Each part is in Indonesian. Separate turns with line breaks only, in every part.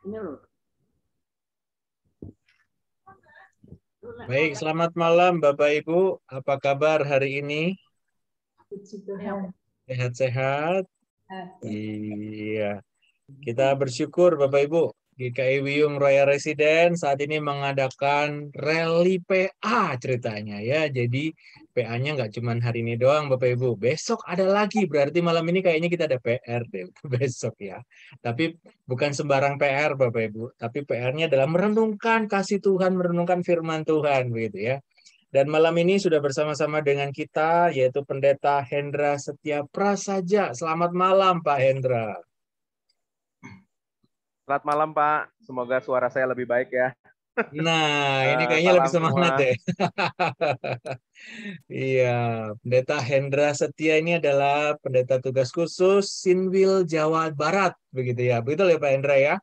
Ini loh.
Baik, selamat malam Bapak Ibu. Apa kabar hari ini? Sehat-sehat? Iya. Kita bersyukur Bapak Ibu. GKI Wiyung Royal Resident saat ini mengadakan rally PA ceritanya ya. Jadi PA-nya nggak cuma hari ini doang Bapak Ibu. Besok ada lagi. Berarti malam ini kayaknya kita ada PR deh besok ya. Tapi bukan sembarang PR Bapak Ibu. Tapi PR-nya adalah merenungkan kasih Tuhan, merenungkan firman Tuhan begitu ya. Dan malam ini sudah bersama-sama dengan kita yaitu Pendeta Hendra Setia Prasaja. Selamat malam Pak Hendra.
Selamat malam Pak, semoga suara saya lebih baik ya.
Nah, ini kayaknya lebih semangat deh. Iya, Pendeta Hendra Setia ini adalah pendeta tugas khusus Sinwil Jawa Barat, begitu ya. Betul ya Pak Hendra ya?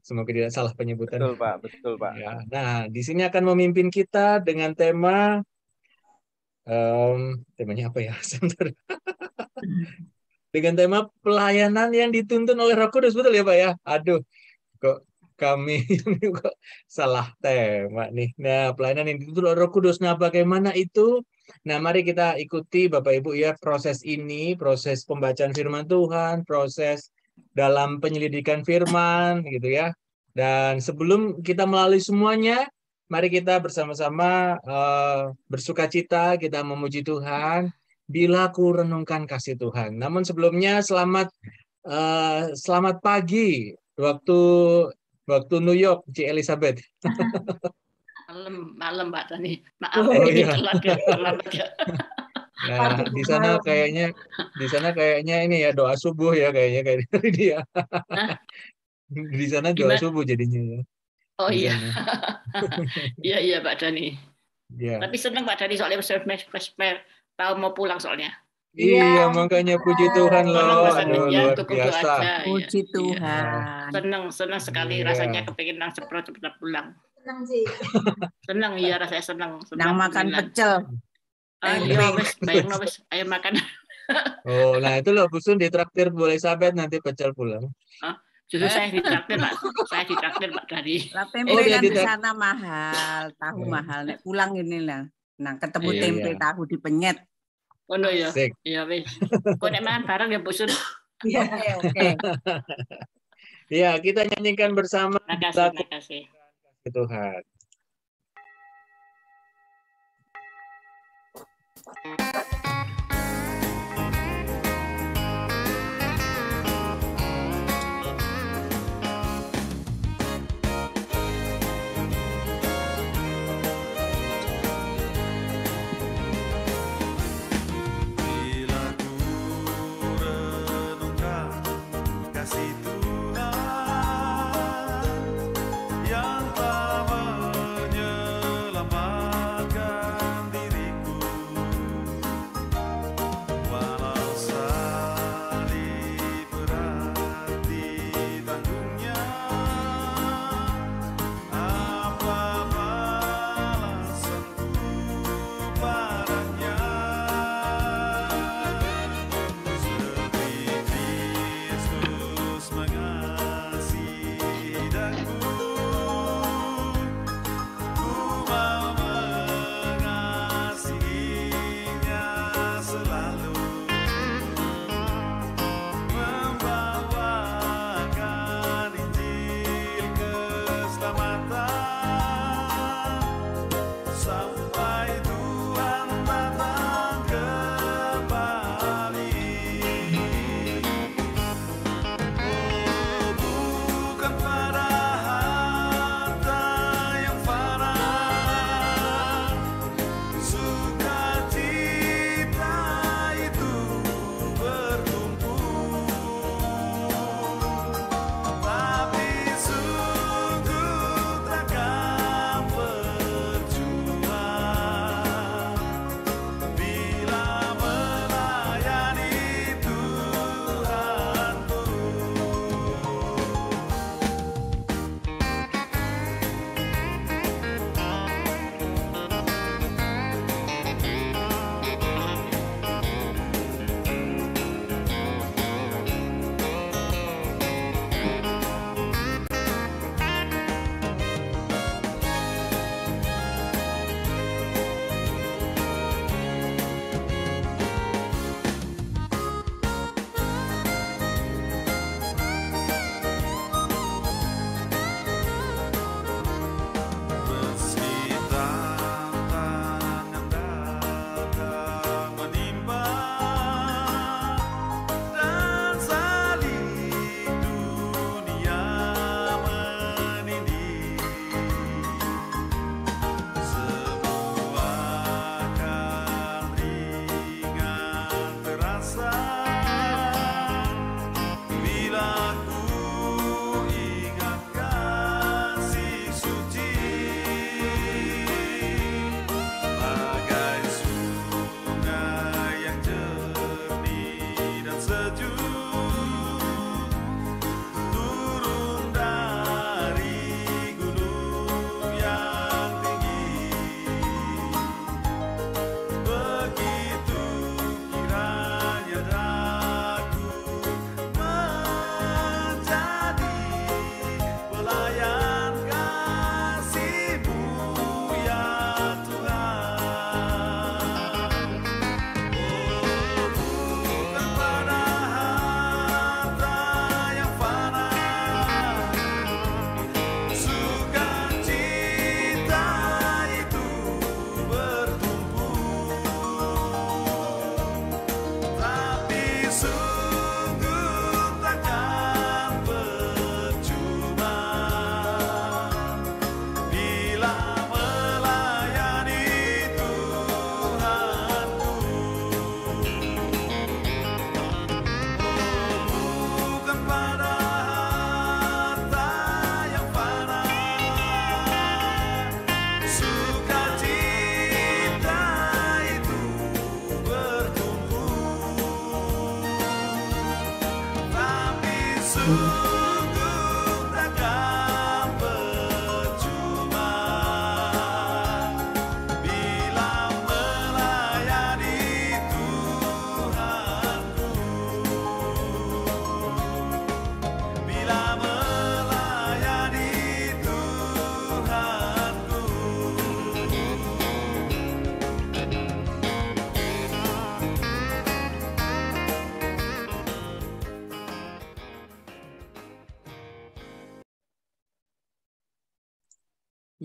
Semoga tidak salah penyebutan.
Betul Pak, betul Pak.
Ya, nah, di sini akan memimpin kita dengan tema, temanya apa ya? Sebentar. Dengan tema pelayanan yang dituntun oleh Roh Kudus, betul ya Pak ya? Aduh, kok kami kok salah tema nih. Nah, pelayanan yang dituntun oleh Roh Kudus. Nah, bagaimana itu? Nah, mari kita ikuti Bapak Ibu ya proses ini, proses pembacaan firman Tuhan, proses dalam penyelidikan firman gitu ya. Dan sebelum kita melalui semuanya, mari kita bersama-sama bersukacita, kita memuji Tuhan. Bila ku renungkan kasih Tuhan. Namun sebelumnya selamat pagi waktu New York, Ci Elizabeth.
Malam Pak Tani. Maaf ini terlambat ya.
Nah, di sana kayaknya ini ya doa subuh ya kayaknya kayak dia. Di sana doa subuh jadinya ya.
Oh iya. Iya Pak Dani.
Ya.
Tapi senang Pak Dani soalnya tahu mau pulang soalnya.
Iya, makanya puji Tuhan loh. Aduh,
ya,
luar biasa.
Puji Tuhan.
Senang sekali rasanya kepingin langsung cepat pulang.
Senang sih.
Senang iya rasanya senang.
Senang makan pecel.
Iya wes, bayang wes, ayo makan.
Oh, nah itu loh Busun ditraktir Bu Elizabeth nanti pecel pulang.
Justru saya ditraktir Pak. Saya ditraktir Pak Dani.
Tempe kan di sana mahal, tahu mahal. Nek pulang ini lah. Nah, ketemu tempe tahu dipenyet.
Oh no ya. Iya wis. Kok nek makan bareng ya Busun.
Iya, oke.
Iya, kita nyanyikan bersama.
Terima kasih.
Tuhan.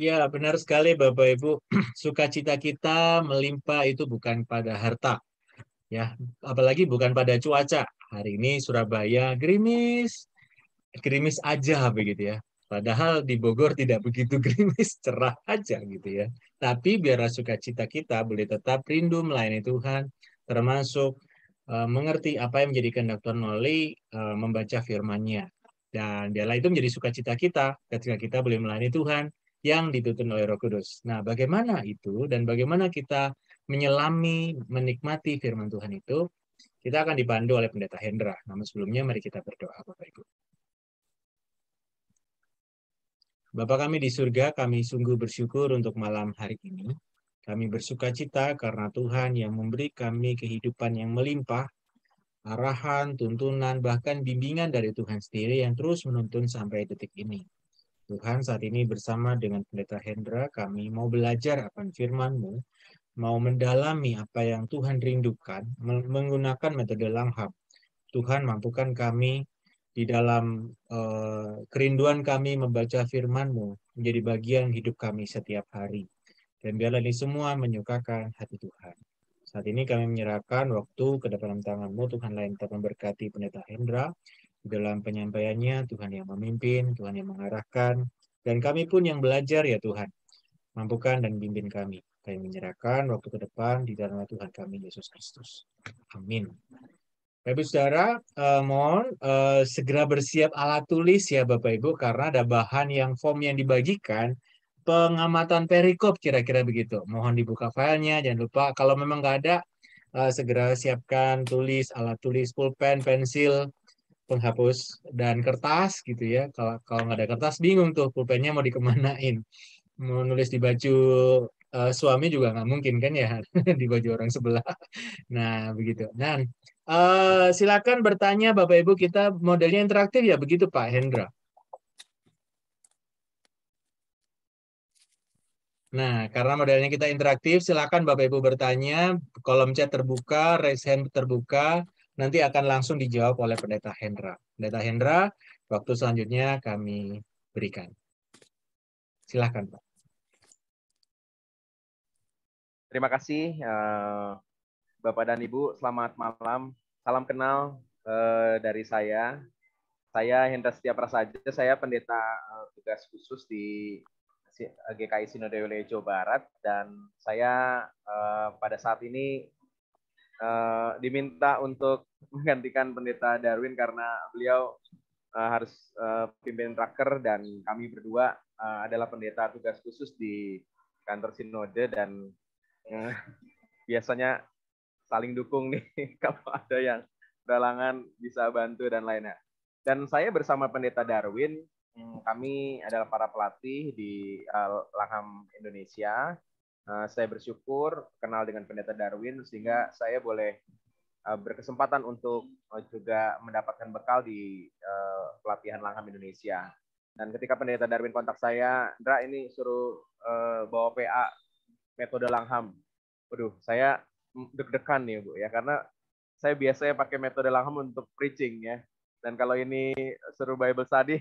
Ya, benar sekali Bapak Ibu. Sukacita kita melimpah itu bukan pada harta, ya. Apalagi bukan pada cuaca. Hari ini Surabaya gerimis, gerimis aja begitu ya. Padahal di Bogor tidak begitu gerimis, cerah aja gitu ya. Tapi biar sukacita kita boleh tetap rindu melayani Tuhan, termasuk mengerti apa yang menjadi kehendak Tuhan melalui membaca firman-Nya. Dan dialah itu menjadi sukacita kita ketika kita boleh melayani Tuhan yang dituntun oleh Roh Kudus. Nah, bagaimana itu dan bagaimana kita menyelami, menikmati firman Tuhan itu, kita akan dipandu oleh Pendeta Hendra. Namun sebelumnya mari kita berdoa Bapak Ibu. Bapa kami di surga, kami sungguh bersyukur untuk malam hari ini. Kami bersuka cita karena Tuhan yang memberi kami kehidupan yang melimpah, arahan, tuntunan, bahkan bimbingan dari Tuhan sendiri yang terus menuntun sampai detik ini. Tuhan, saat ini bersama dengan Pendeta Hendra, kami mau belajar akan firman-Mu, mau mendalami apa yang Tuhan rindukan, menggunakan metode langham. Tuhan, mampukan kami di dalam kerinduan kami membaca firman-Mu menjadi bagian hidup kami setiap hari. Dan biarlah ini semua menyukakan hati Tuhan. Saat ini kami menyerahkan waktu ke dalam tangan-Mu, Tuhan lain tetap memberkati Pendeta Hendra. Di dalam penyampaiannya, Tuhan yang memimpin, Tuhan yang mengarahkan, dan kami pun yang belajar ya Tuhan. Mampukan dan bimbing kami. Kami menyerahkan waktu ke depan di dalam Tuhan kami, Yesus Kristus. Amin. Bapak Saudara, mohon segera bersiap alat tulis ya Bapak Ibu, karena ada bahan yang form yang dibagikan, pengamatan perikop kira-kira begitu. Mohon dibuka filenya, jangan lupa kalau memang nggak ada, segera siapkan tulis, alat tulis, pulpen, pensil, penghapus, dan kertas gitu ya. Kalau nggak ada kertas bingung tuh pulpennya mau dikemanain. Mau nulis di baju suami juga nggak mungkin kan ya, di baju orang sebelah. Nah, begitu. Nah, silakan bertanya Bapak Ibu, kita modelnya interaktif ya, begitu Pak Hendra. Nah, karena modelnya kita interaktif, silakan Bapak Ibu bertanya, kolom chat terbuka, raise hand terbuka, nanti akan langsung dijawab oleh Pendeta Hendra. Pendeta Hendra, waktu selanjutnya kami berikan. Silakan Pak.
Terima kasih Bapak dan Ibu, selamat malam. Salam kenal dari saya. Saya Hendra Setia Prasaja, saya pendeta tugas khusus di GKI Sinode Wilayah Jawa Barat, dan saya pada saat ini diminta untuk menggantikan pendeta Darwin karena beliau harus pimpin raker, dan kami berdua adalah pendeta tugas khusus di kantor Sinode, dan biasanya saling dukung nih kalau ada yang dalangan bisa bantu dan lainnya. Dan saya bersama pendeta Darwin, kami adalah para pelatih di Langham Indonesia. Saya bersyukur kenal dengan pendeta Darwin sehingga saya boleh berkesempatan untuk juga mendapatkan bekal di pelatihan Langham Indonesia. Dan ketika pendeta Darwin kontak saya, Ndra ini suruh bawa PA metode Langham. Waduh, saya deg-degan nih Bu ya, karena saya biasanya pakai metode Langham untuk preaching ya. Dan kalau ini suruh Bible study,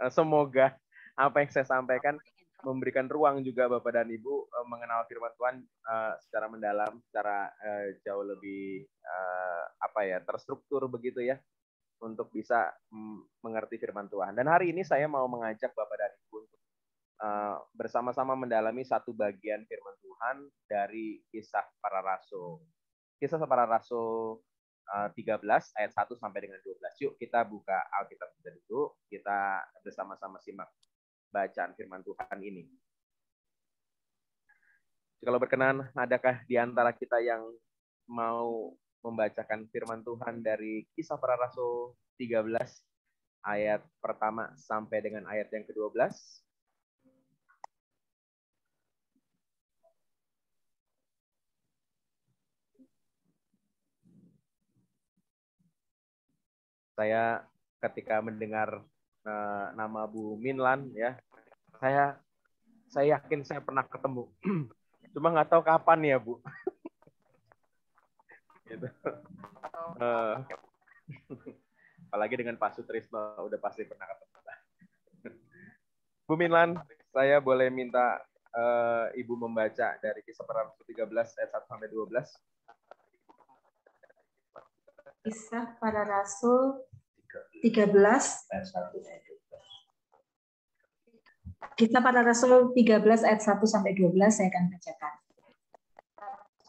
semoga apa yang saya sampaikan memberikan ruang juga Bapak dan Ibu mengenal firman Tuhan secara mendalam, secara jauh lebih terstruktur begitu ya, untuk bisa mengerti firman Tuhan. Dan hari ini saya mau mengajak Bapak dan Ibu untuk bersama-sama mendalami satu bagian firman Tuhan dari Kisah Para Rasul. Kisah Para Rasul 13 ayat 1 sampai dengan 12. Yuk kita buka Alkitab kita dulu, kita bersama-sama simak bacaan firman Tuhan ini. Kalau berkenan, adakah di antara kita yang mau membacakan firman Tuhan dari Kisah Para Rasul 13 ayat pertama sampai dengan ayat yang ke-12? Saya ketika mendengar nama Bu Minlan ya, saya yakin saya pernah ketemu. Cuma nggak tahu kapan ya Bu. Gitu. Apalagi dengan Pak Sutrisno udah pasti pernah ketemu. Bu Minlan, Saya boleh minta Ibu membaca dari Kisah Para Rasul 13 ayat 1 sampai 12.
Kisah Para Rasul 13 Kisah Para Rasul 13 ayat 1 sampai 12 saya akan bacakan.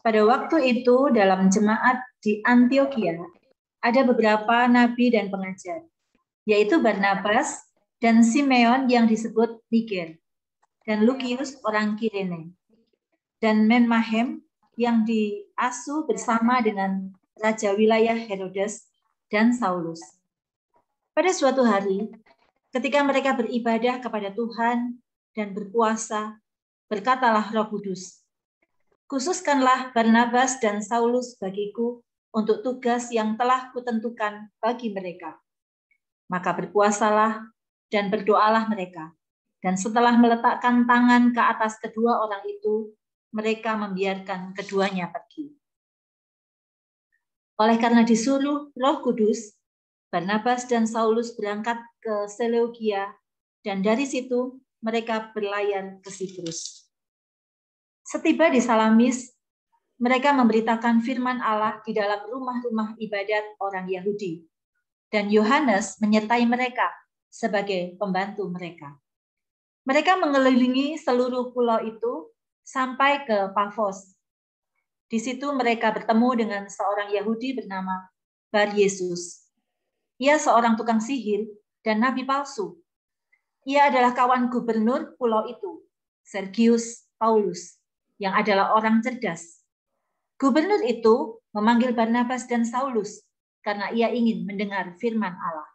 Pada waktu itu dalam jemaat di Antioquia ada beberapa nabi dan pengajar, yaitu Barnabas dan Simeon yang disebut Niger, dan Lukius orang Kirene, dan Menmahem yang diasuh bersama dengan raja wilayah Herodes dan Saulus. Pada suatu hari, ketika mereka beribadah kepada Tuhan dan berpuasa, berkatalah Roh Kudus, "Khususkanlah Barnabas dan Saulus bagiku untuk tugas yang telah kutentukan bagi mereka." Maka berpuasalah dan berdoalah mereka. Dan setelah meletakkan tangan ke atas kedua orang itu, mereka membiarkan keduanya pergi. Oleh karena disuruh Roh Kudus, Barnabas dan Saulus berangkat ke Seleukia, dan dari situ mereka berlayar ke Siprus. Setiba di Salamis, mereka memberitakan firman Allah di dalam rumah-rumah ibadat orang Yahudi, dan Yohanes menyertai mereka sebagai pembantu mereka. Mereka mengelilingi seluruh pulau itu sampai ke Pafos. Di situ mereka bertemu dengan seorang Yahudi bernama Bar Yesus. Ia seorang tukang sihir dan nabi palsu. Ia adalah kawan gubernur pulau itu, Sergius Paulus, yang adalah orang cerdas. Gubernur itu memanggil Barnabas dan Saulus karena ia ingin mendengar firman Allah.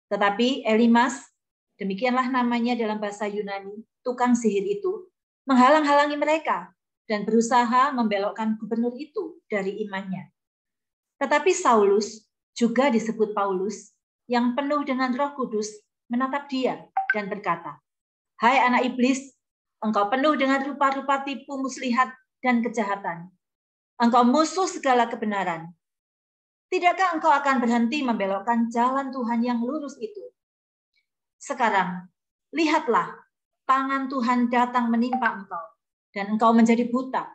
Tetapi Elimas, demikianlah namanya dalam bahasa Yunani, tukang sihir itu, menghalang-halangi mereka dan berusaha membelokkan gubernur itu dari imannya. Tetapi Saulus, juga disebut Paulus, yang penuh dengan Roh Kudus, menatap dia dan berkata, "Hai anak iblis, engkau penuh dengan rupa-rupa tipu muslihat dan kejahatan. Engkau musuh segala kebenaran. Tidakkah engkau akan berhenti membelokkan jalan Tuhan yang lurus itu? Sekarang, lihatlah, tangan Tuhan datang menimpa engkau, dan engkau menjadi buta.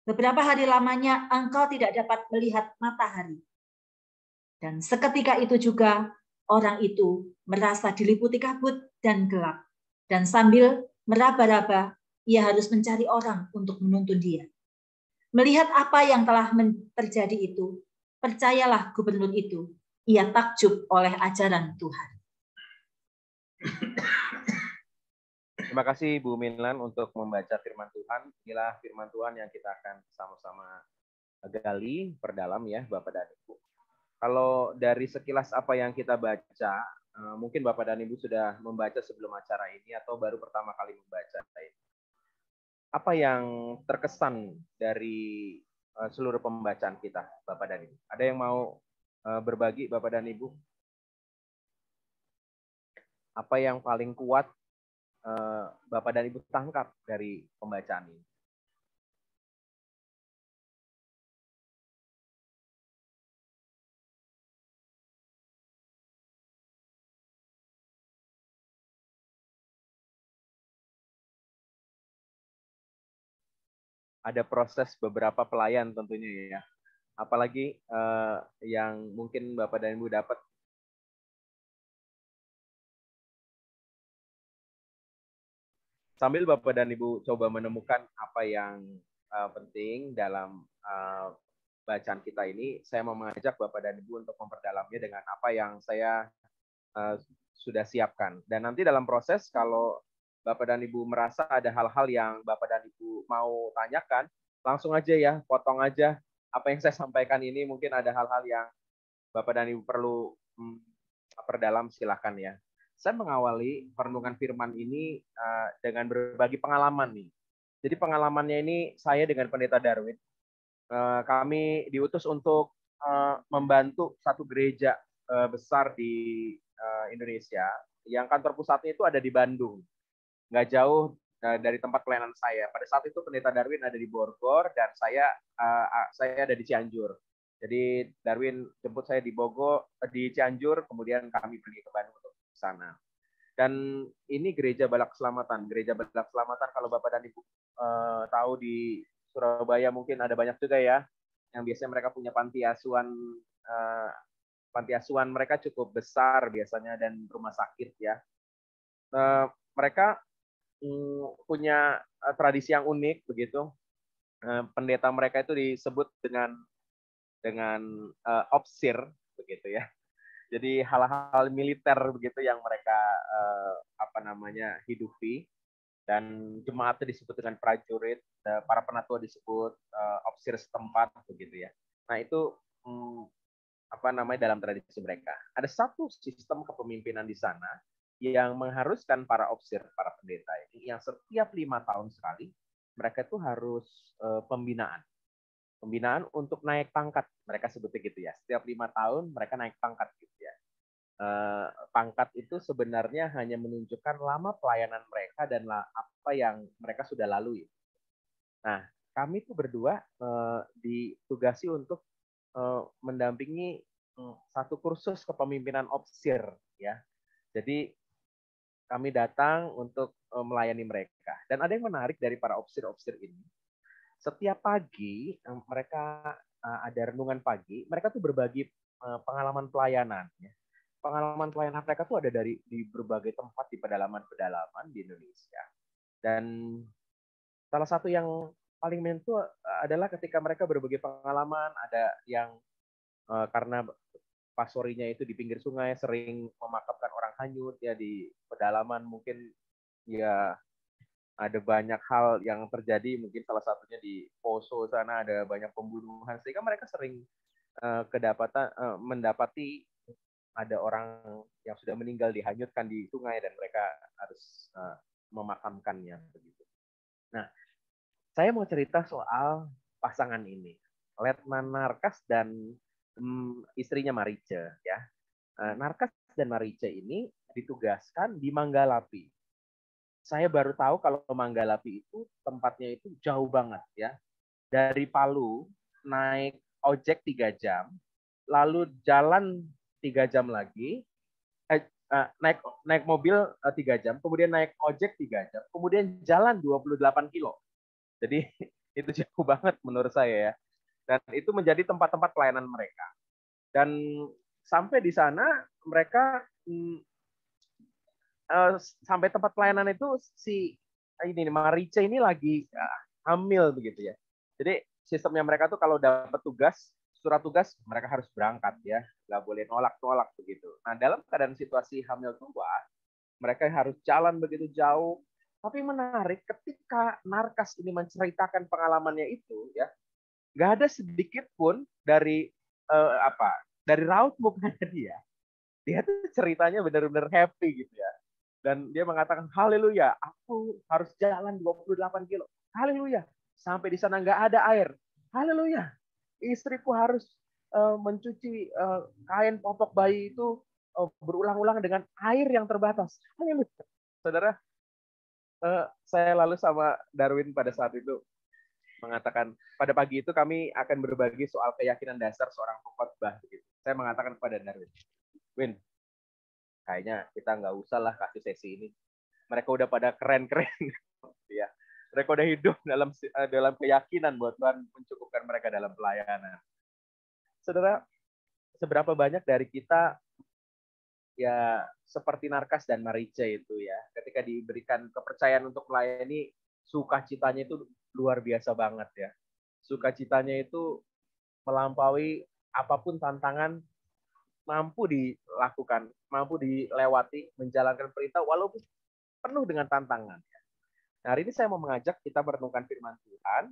Beberapa hari lamanya engkau tidak dapat melihat matahari." Dan seketika itu juga, orang itu merasa diliputi kabut dan gelap. Dan sambil meraba-raba, ia harus mencari orang untuk menuntun dia. Melihat apa yang telah terjadi itu, percayalah gubernur itu, ia takjub oleh ajaran Tuhan.
Terima kasih Bu Minlan untuk membaca firman Tuhan. Inilah firman Tuhan yang kita akan sama-sama gali, perdalam ya Bapak dan Ibu. Kalau dari sekilas apa yang kita baca, mungkin Bapak dan Ibu sudah membaca sebelum acara ini atau baru pertama kali membaca ini. Apa yang terkesan dari seluruh pembacaan kita, Bapak dan Ibu? Ada yang mau berbagi, Bapak dan Ibu? Apa yang paling kuat Bapak dan Ibu tangkap dari pembacaan ini? Ada proses beberapa pelayan tentunya ya. Apalagi yang mungkin Bapak dan Ibu dapat. Sambil Bapak dan Ibu coba menemukan apa yang penting dalam bacaan kita ini, saya mau mengajak Bapak dan Ibu untuk memperdalamnya dengan apa yang saya sudah siapkan. Dan nanti dalam proses, kalau Bapak dan Ibu merasa ada hal-hal yang Bapak dan Ibu mau tanyakan, langsung aja ya, potong aja apa yang saya sampaikan ini. Mungkin ada hal-hal yang Bapak dan Ibu perlu perdalam, silakan ya. Saya mengawali perenungan firman ini dengan berbagi pengalaman nih. Jadi pengalamannya ini saya dengan Pendeta Darwin. Kami diutus untuk membantu satu gereja besar di Indonesia, yang kantor pusatnya itu ada di Bandung. Nggak jauh dari tempat pelayanan saya. Pada saat itu Pendeta Darwin ada di Bogor dan saya ada di Cianjur. Jadi Darwin jemput saya di Bogor, di Cianjur, kemudian kami pergi ke Bandung untuk ke sana. Dan ini gereja Balak Keselamatan. Gereja Balak Keselamatan kalau Bapak dan Ibu tahu di Surabaya mungkin ada banyak juga ya, yang biasanya mereka punya panti asuhan mereka cukup besar biasanya dan rumah sakit ya. Mereka punya tradisi yang unik begitu. Pendeta mereka itu disebut dengan opsir begitu ya. Jadi hal-hal militer begitu yang mereka hidupi, dan jemaatnya disebut dengan prajurit, para penatua disebut opsir setempat begitu ya. Nah itu dalam tradisi mereka. Ada satu sistem kepemimpinan di sana yang mengharuskan para opsir, para pendeta ini yang setiap 5 tahun sekali mereka itu harus pembinaan untuk naik pangkat, mereka sebutnya gitu ya. Setiap 5 tahun mereka naik pangkat gitu ya. Pangkat itu sebenarnya hanya menunjukkan lama pelayanan mereka dan apa yang mereka sudah lalui. Nah, kami tuh berdua ditugasi untuk mendampingi satu kursus kepemimpinan opsir ya. Jadi kami datang untuk melayani mereka. Dan ada yang menarik dari para opsir-opsir ini. Setiap pagi mereka ada renungan pagi, mereka tuh berbagi pengalaman pelayanan ya. Pengalaman pelayanan mereka tuh ada di berbagai tempat di pedalaman-pedalaman di Indonesia. Dan salah satu yang paling menyentuh adalah ketika mereka berbagi pengalaman, ada yang karena pastorinya itu di pinggir sungai sering memakamkan orang hanyut ya di pedalaman, mungkin ya ada banyak hal yang terjadi, mungkin salah satunya di Poso sana ada banyak pembunuhan, sehingga mereka sering mendapati ada orang yang sudah meninggal dihanyutkan di sungai dan mereka harus memakamkannya begitu. Nah, saya mau cerita soal pasangan ini, Letnan Narkas dan istrinya Marice ya. Narkas dan Marice ini ditugaskan di Manggalapi. Saya baru tahu kalau Manggalapi itu tempatnya itu jauh banget ya. Dari Palu naik ojek 3 jam, lalu jalan 3 jam lagi, naik mobil 3 jam, kemudian naik ojek 3 jam, kemudian jalan 28 kilo. Jadi itu jauh banget menurut saya ya. Dan itu menjadi tempat-tempat pelayanan mereka. Dan sampai di sana mereka sampai tempat pelayanan itu Marice ini lagi hamil begitu ya. Jadi sistemnya mereka tuh kalau dapat surat tugas mereka harus berangkat ya, nggak boleh nolak begitu. Nah dalam keadaan situasi hamil tua, mereka harus jalan begitu jauh. Tapi menarik ketika Narkas ini menceritakan pengalamannya itu ya, nggak ada sedikit pun dari raut mukanya dia tuh ceritanya benar-benar happy gitu ya. Dan dia mengatakan, haleluya, aku harus jalan 28 kilo. Haleluya, sampai di sana nggak ada air. Haleluya, istriku harus mencuci kain popok bayi itu berulang-ulang dengan air yang terbatas. Haleluya. Saudara, saya lalu sama Darwin pada saat itu mengatakan, pada pagi itu kami akan berbagi soal keyakinan dasar seorang pengkhotbah. Saya mengatakan kepada Darwin, Win, kayaknya kita nggak usah lah kasih sesi ini. Mereka udah pada keren-keren, ya. Mereka udah hidup dalam keyakinan buat Tuhan mencukupkan mereka dalam pelayanan. Saudara, seberapa banyak dari kita ya seperti Narkas dan Marice itu ya, ketika diberikan kepercayaan untuk melayani, sukacitanya itu luar biasa banget ya. Sukacitanya itu melampaui apapun tantangan, mampu dilakukan, mampu dilewati, menjalankan perintah walaupun penuh dengan tantangan. Nah, hari ini saya mau mengajak kita merenungkan firman Tuhan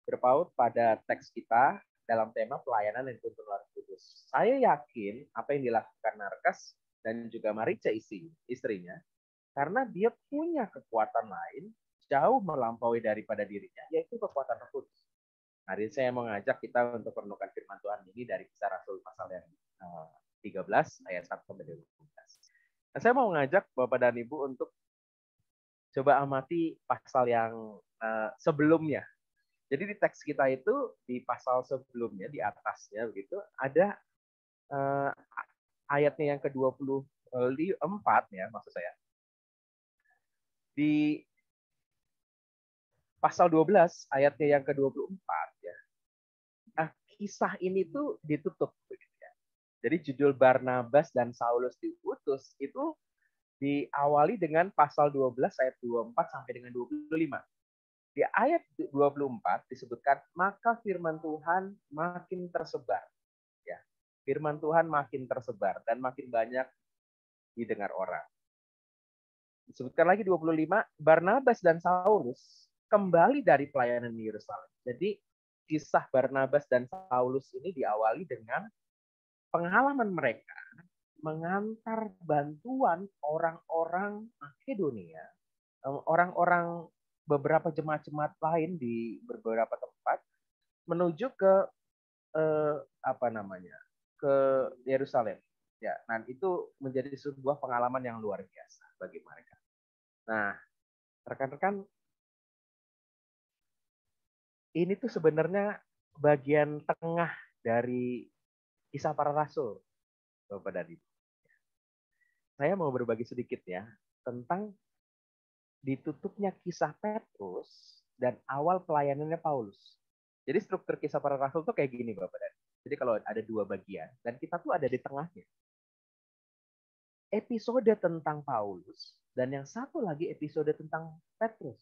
berpaut pada teks kita dalam tema pelayanan yang dituntun Roh Kudus. Saya yakin apa yang dilakukan Narkas dan juga Marice istrinya, karena dia punya kekuatan lain jauh melampaui daripada dirinya, yaitu kekuatan Roh Kudus. Hari ini saya mau mengajak kita untuk merenungkan firman Tuhan ini dari Kisah Rasul pasal yang 13 ayat 1 sampai 12. Nah, saya mau mengajak Bapak dan Ibu untuk coba amati pasal yang sebelumnya. Jadi di teks kita itu di pasal sebelumnya di atasnya begitu ada ayatnya yang ke-24 ya maksud saya. Di pasal 12 ayatnya yang ke-24 ya. Kisah ini tuh ditutup begitu ya. Jadi judul Barnabas dan Saulus diutus itu diawali dengan pasal 12 ayat 24 sampai dengan 25. Di ayat 24 disebutkan maka firman Tuhan makin tersebar ya. Firman Tuhan makin tersebar dan makin banyak didengar orang. Disebutkan lagi 25, Barnabas dan Saulus kembali dari pelayanan di Yerusalem. Jadi kisah Barnabas dan Saulus ini diawali dengan pengalaman mereka mengantar bantuan orang-orang Makedonia, orang-orang beberapa jemaat-jemaat lain di beberapa tempat menuju ke ke Yerusalem. Ya, nah itu menjadi sebuah pengalaman yang luar biasa bagi mereka. Nah, rekan-rekan, ini tuh sebenarnya bagian tengah dari kisah para rasul, Bapak dan Ibu. Saya mau berbagi sedikit ya tentang ditutupnya kisah Petrus dan awal pelayanannya Paulus. Jadi struktur kisah para rasul tuh kayak gini, Bapak dan Ibu. Jadi kalau ada dua bagian dan kita tuh ada di tengahnya. Episode tentang Paulus dan yang satu lagi episode tentang Petrus.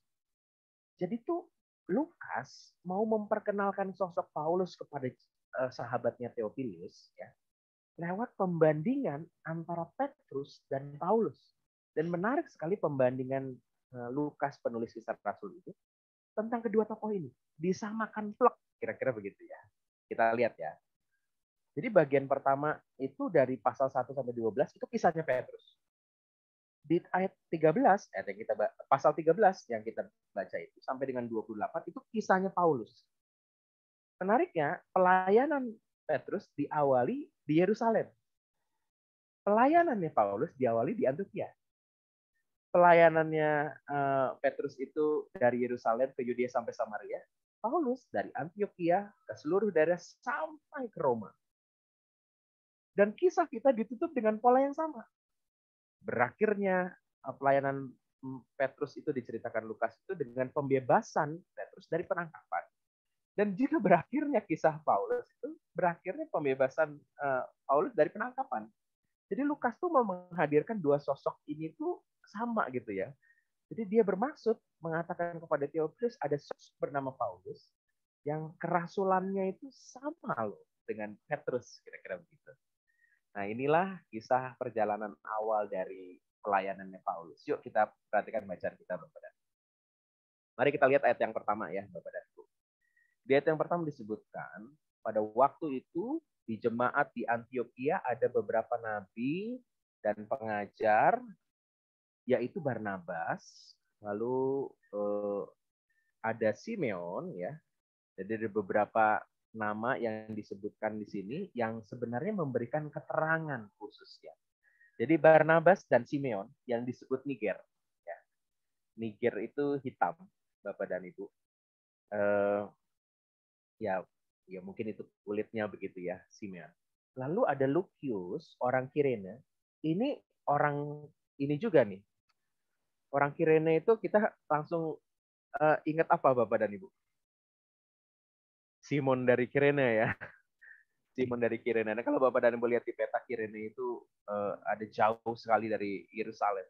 Jadi tuh Lukas mau memperkenalkan sosok Paulus kepada sahabatnya Theophilus ya, lewat pembandingan antara Petrus dan Paulus. Dan menarik sekali pembandingan Lukas penulis kisah Rasul itu tentang kedua tokoh ini. Disamakan plek, kira-kira begitu ya. Kita lihat ya. Jadi bagian pertama itu dari pasal 1 sampai 12 itu kisahnya Petrus. Di ayat 13, pasal 13 yang kita baca itu sampai dengan 28 itu kisahnya Paulus. Menariknya, pelayanan Petrus diawali di Yerusalem. Pelayanannya Paulus diawali di Antiokhia. Pelayanannya Petrus itu dari Yerusalem ke Yudea sampai Samaria. Paulus dari Antiokhia ke seluruh daerah sampai ke Roma. Dan kisah kita ditutup dengan pola yang sama. Berakhirnya pelayanan Petrus itu diceritakan Lukas itu dengan pembebasan Petrus dari penangkapan. Dan juga berakhirnya kisah Paulus itu berakhirnya pembebasan Paulus dari penangkapan. Jadi Lukas tuh mau menghadirkan dua sosok ini tuh sama gitu ya. Jadi dia bermaksud mengatakan kepada Theophilus ada sosok bernama Paulus yang kerasulannya itu sama loh dengan Petrus, kira-kira begitu. Nah, inilah kisah perjalanan awal dari pelayanannya Paulus. Yuk kita perhatikan bacaan kita, Bapak dan Ibu. Mari kita lihat ayat yang pertama ya, Bapak dan Ibu. Di ayat yang pertama disebutkan, pada waktu itu di jemaat di Antiokhia ada beberapa nabi dan pengajar, yaitu Barnabas, lalu ada Simeon ya. Jadi ada beberapa nama yang disebutkan di sini yang sebenarnya memberikan keterangan khusus ya. Jadi Barnabas dan Simeon yang disebut Niger. Ya. Niger itu hitam, Bapak dan Ibu. Ya mungkin itu kulitnya begitu ya, Simeon. Lalu ada Lucius, orang Kirene. Ini orang ini juga nih. Orang Kirene itu kita langsung ingat apa Bapak dan Ibu? Simon dari Kirene ya. Simon dari Kirene. Nah, kalau Bapak dan Ibu lihat di peta, Kirene itu ada jauh sekali dari Yerusalem.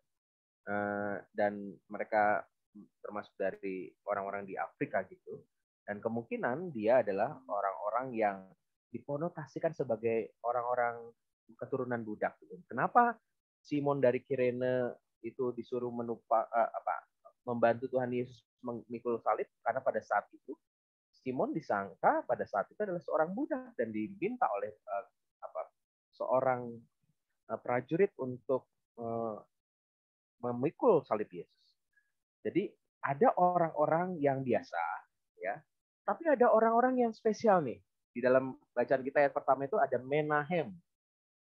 Dan mereka termasuk dari orang-orang di Afrika gitu. Dan kemungkinan dia adalah orang-orang yang dikonotasikan sebagai orang-orang keturunan budak. Gitu. Kenapa Simon dari Kirene itu disuruh membantu Tuhan Yesus memikul salib? Karena pada saat itu Simon disangka pada saat itu adalah seorang budak dan diminta oleh seorang prajurit untuk memikul salib Yesus. Jadi ada orang-orang yang biasa, ya, tapi ada orang-orang yang spesial nih. Di dalam bacaan kita ayat pertama itu ada Menahem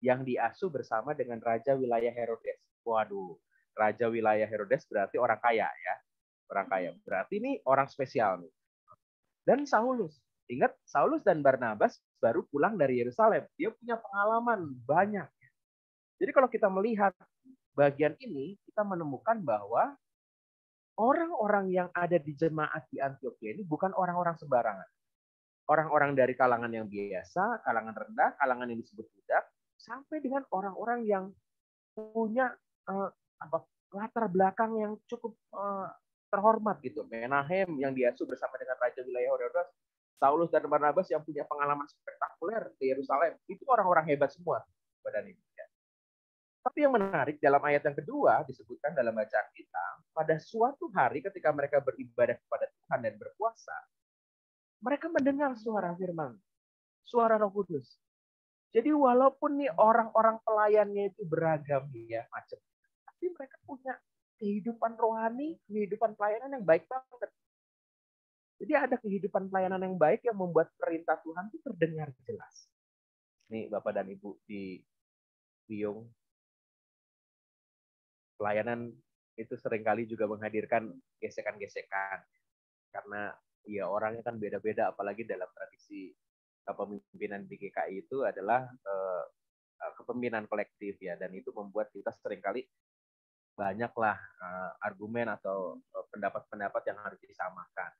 yang diasuh bersama dengan Raja wilayah Herodes. Waduh, Raja wilayah Herodes berarti orang kaya ya, orang kaya. Berarti ini orang spesial nih. Dan Saulus. Ingat, Saulus dan Barnabas baru pulang dari Yerusalem. Dia punya pengalaman banyak. Jadi kalau kita melihat bagian ini, kita menemukan bahwa orang-orang yang ada di jemaat di Antioquia ini bukan orang-orang sembarangan. Orang-orang dari kalangan yang biasa, kalangan rendah, kalangan yang disebut budak, sampai dengan orang-orang yang punya latar belakang yang cukup terhormat gitu. Menahem yang diasuh bersama dengan Raja wilayah Herodes, Saulus dan Barnabas yang punya pengalaman spektakuler di Yerusalem. Itu orang-orang hebat semua. Tapi yang menarik dalam ayat yang kedua disebutkan dalam bacaan kita, pada suatu hari ketika mereka beribadah kepada Tuhan dan berpuasa, mereka mendengar suara firman, suara Roh Kudus. Jadi walaupun nih orang-orang pelayannya itu beragam ya macam, tapi mereka punya kehidupan rohani, kehidupan pelayanan yang baik banget. Jadi ada kehidupan pelayanan yang baik yang membuat perintah Tuhan itu terdengar jelas. Nih Bapak dan Ibu di Wiyung, pelayanan itu seringkali juga menghadirkan gesekan-gesekan. Karena ya orangnya kan beda-beda, apalagi dalam tradisi kepemimpinan di GKI itu adalah kepemimpinan kolektif ya, dan itu membuat kita seringkali banyaklah argumen atau pendapat-pendapat yang harus disamakan.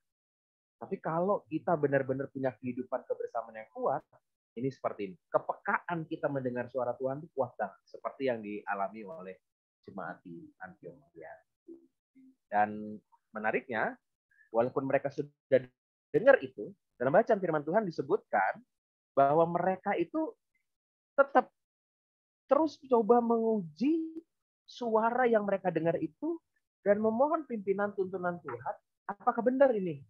Tapi kalau kita benar-benar punya kehidupan kebersamaan yang kuat, ini seperti ini. Kepekaan kita mendengar suara Tuhan itu kuat banget, seperti yang dialami oleh jemaat di Antioquia. Dan menariknya, walaupun mereka sudah dengar itu, dalam bacaan firman Tuhan disebutkan bahwa mereka itu tetap terus coba menguji suara yang mereka dengar itu dan memohon pimpinan tuntunan Tuhan, apakah benar ini?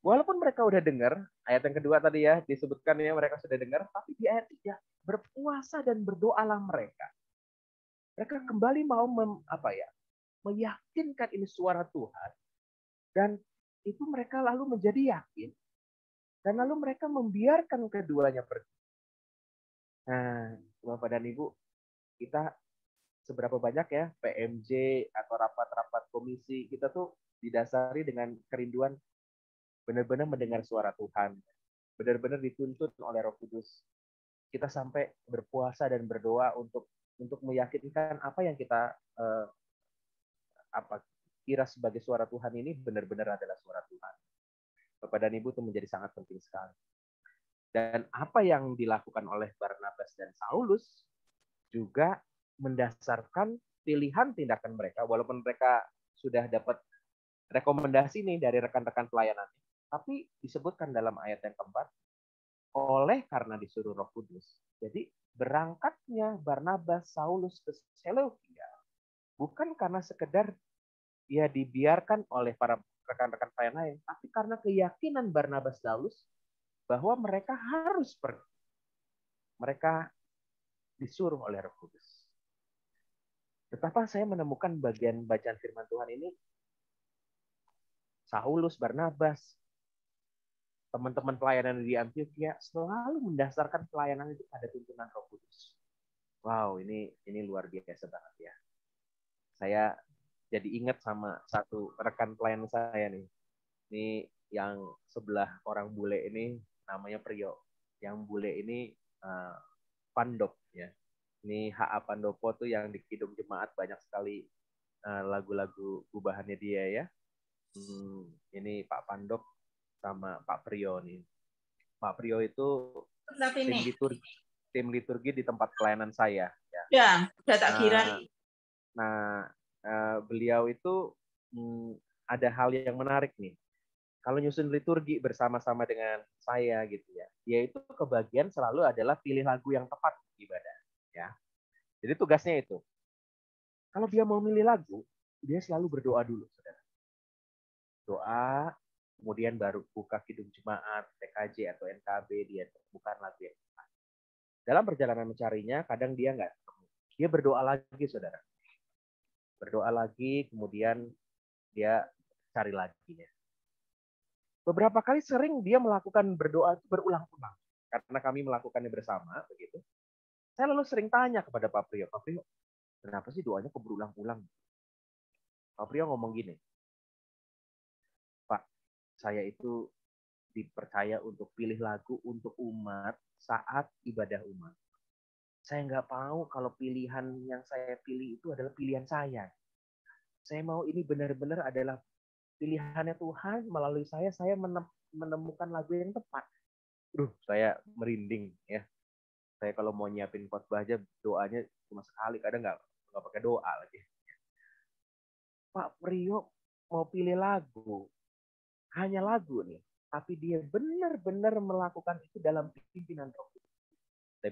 Walaupun mereka udah dengar, ayat yang kedua tadi ya disebutkan ya mereka sudah dengar, tapi di ayat 3 berpuasa dan berdoalah mereka. Mereka kembali mau meyakinkan ini suara Tuhan, dan itu mereka lalu menjadi yakin, dan lalu mereka membiarkan keduanya pergi. Nah, Bapak dan Ibu, kita seberapa banyak ya PMJ atau rapat-rapat komisi, kita tuh didasari dengan kerinduan benar-benar mendengar suara Tuhan, benar-benar dituntun oleh Roh Kudus. Kita sampai berpuasa dan berdoa untuk meyakinkan apa yang kita kira sebagai suara Tuhan ini benar-benar adalah suara Tuhan. Bapak dan Ibu, itu menjadi sangat penting sekali. Dan apa yang dilakukan oleh Barnabas dan Saulus juga mendasarkan pilihan tindakan mereka, walaupun mereka sudah dapat rekomendasi nih dari rekan-rekan pelayanan, tapi disebutkan dalam ayat yang keempat, oleh karena disuruh Roh Kudus. Jadi berangkatnya Barnabas Saulus ke Seleukia bukan karena sekedar ya dibiarkan oleh para rekan-rekan pelayanan lain, tapi karena keyakinan Barnabas Saulus bahwa mereka harus pergi. Mereka disuruh oleh Roh Kudus. Betapa saya menemukan bagian bacaan firman Tuhan ini, Saulus, Barnabas, teman-teman pelayanan di Antioquia selalu mendasarkan pelayanan itu pada tuntunan Roh Kudus. Wow, ini luar biasa banget ya. Saya jadi ingat sama satu rekan pelayanan saya nih. Ini yang sebelah orang bule ini namanya Priyo. Yang bule ini Pandop ya. Ini H.A. Pandopo tuh yang di Kidung Jemaat banyak sekali lagu-lagu gubahannya dia ya. Ini Pak Pandop sama Pak Priyo nih. Pak Priyo itu tim liturgi di tempat pelayanan saya.
Ya, udah tak kira.
Beliau itu ada hal yang menarik nih. Kalau nyusun liturgi bersama-sama dengan saya gitu ya, dia itu kebagian selalu adalah pilih lagu yang tepat ibadah. Ya, jadi tugasnya itu. Kalau dia mau milih lagu, dia selalu berdoa dulu, saudara. Doa, kemudian baru buka Kidung Jemaat, TKJ atau NKB, dia bukan lagu yang tepat. Dalam perjalanan mencarinya, kadang dia nggak ketemu. Dia berdoa lagi, saudara. Berdoa lagi, kemudian dia cari lagi. Ya. Beberapa kali sering dia melakukan berdoa itu berulang-ulang. Karena kami melakukannya bersama, begitu. Saya lalu sering tanya kepada Pak Priyo, Pak Priyo, kenapa sih doanya kok berulang-ulang? Pak Priyo ngomong gini, Pak, saya itu dipercaya untuk pilih lagu untuk umat saat ibadah umat. Saya nggak mau kalau pilihan yang saya pilih itu adalah pilihan saya. Saya mau ini benar-benar adalah pilihannya Tuhan melalui saya menemukan lagu yang tepat. Saya merinding ya. Saya kalau mau nyiapin khotbah aja doanya cuma sekali, kadang nggak pakai doa lagi. Pak Priyo mau pilih lagu, hanya lagu nih, tapi dia benar-benar melakukan itu dalam pimpinan Roh Kudus. Saya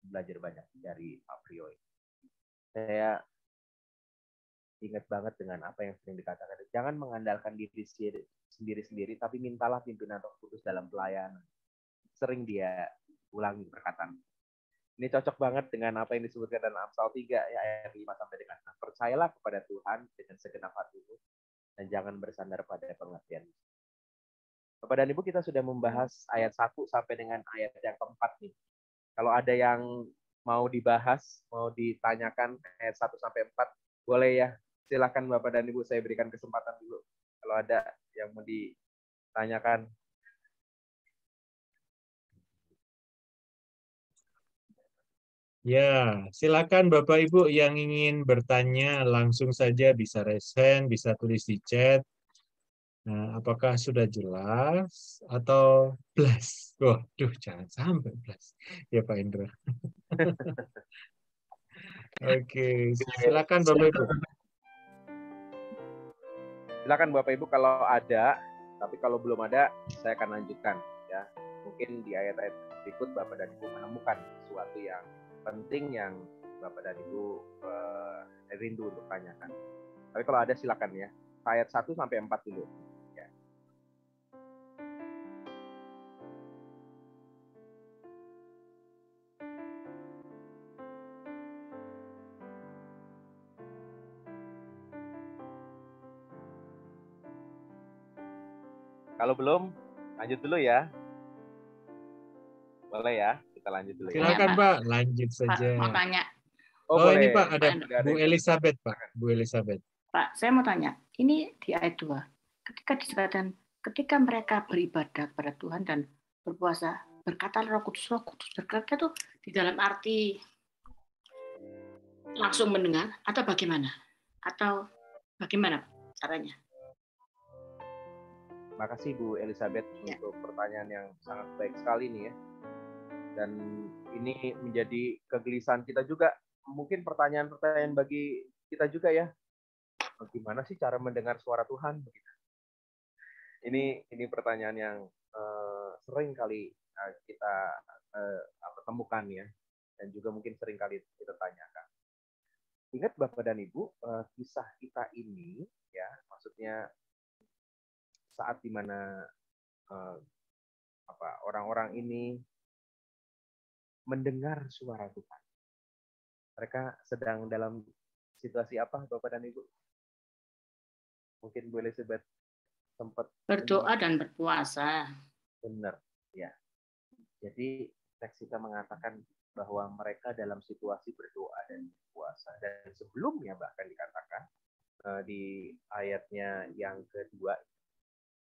belajar banyak dari Pak Priyo. Saya ingat banget dengan apa yang sering dikatakan. Jangan mengandalkan diri sendiri-sendiri, tapi mintalah pimpinan Roh Kudus dalam pelayanan. Sering dia ulangi perkataan. Ini cocok banget dengan apa yang disebutkan dalam Amsal 3 ya, ayat 5 sampai dengan 6. Percayalah kepada Tuhan dengan segenap hatimu dan jangan bersandar pada pengertian. Bapak dan Ibu, kita sudah membahas ayat 1 sampai dengan ayat yang keempat nih. Kalau ada yang mau dibahas, mau ditanyakan ayat 1 sampai 4, boleh ya. Silakan Bapak dan Ibu, saya berikan kesempatan dulu. Kalau ada yang mau ditanyakan.
Ya, silakan Bapak Ibu yang ingin bertanya langsung saja, bisa raise hand, bisa tulis di chat. Nah, apakah sudah jelas atau blast? Waduh, jangan sampai blast. Ya Pak Indra. Oke, silakan Bapak Ibu.
Silakan Bapak Ibu kalau ada, tapi kalau belum ada, saya akan lanjutkan ya. Mungkin di ayat-ayat berikut Bapak dan Ibu menemukan sesuatu yang penting yang Bapak dan Ibu rindu untuk tanyakan. Tapi kalau ada silakan ya. Ayat 1 sampai 4 dulu. Ya. Kalau belum, lanjut dulu ya. Boleh ya, kita lanjut dulu ya.
Silakan Pak, lanjut saja.
Pak, mau tanya.
Oh,
boleh.
ini Pak, ada
Pak,
Bu Elizabeth, Pak. Bu Elizabeth.
Pak, saya mau tanya. Ini di ayat 2. Ketika disebutkan, ketika mereka beribadah kepada Tuhan dan berpuasa, berkata Roh Kudus berkata itu di dalam arti langsung mendengar atau bagaimana? Atau bagaimana caranya?
Makasih Bu Elizabeth untuk pertanyaan yang sangat baik sekali nih ya. Dan ini menjadi kegelisahan kita juga. Mungkin pertanyaan-pertanyaan bagi kita juga ya. Bagaimana sih cara mendengar suara Tuhan? Ini pertanyaan yang sering kali kita temukan ya. Dan juga mungkin sering kali kita tanyakan. Ingat Bapak dan Ibu, kisah kita ini ya, maksudnya saat dimana orang-orang ini mendengar suara Tuhan. Mereka sedang dalam situasi apa, Bapak dan Ibu? Mungkin Bu Elizabeth sempat
berdoa dan berpuasa.
Benar, ya. Jadi teks kita mengatakan bahwa mereka dalam situasi berdoa dan berpuasa. Dan sebelumnya bahkan dikatakan di ayatnya yang kedua,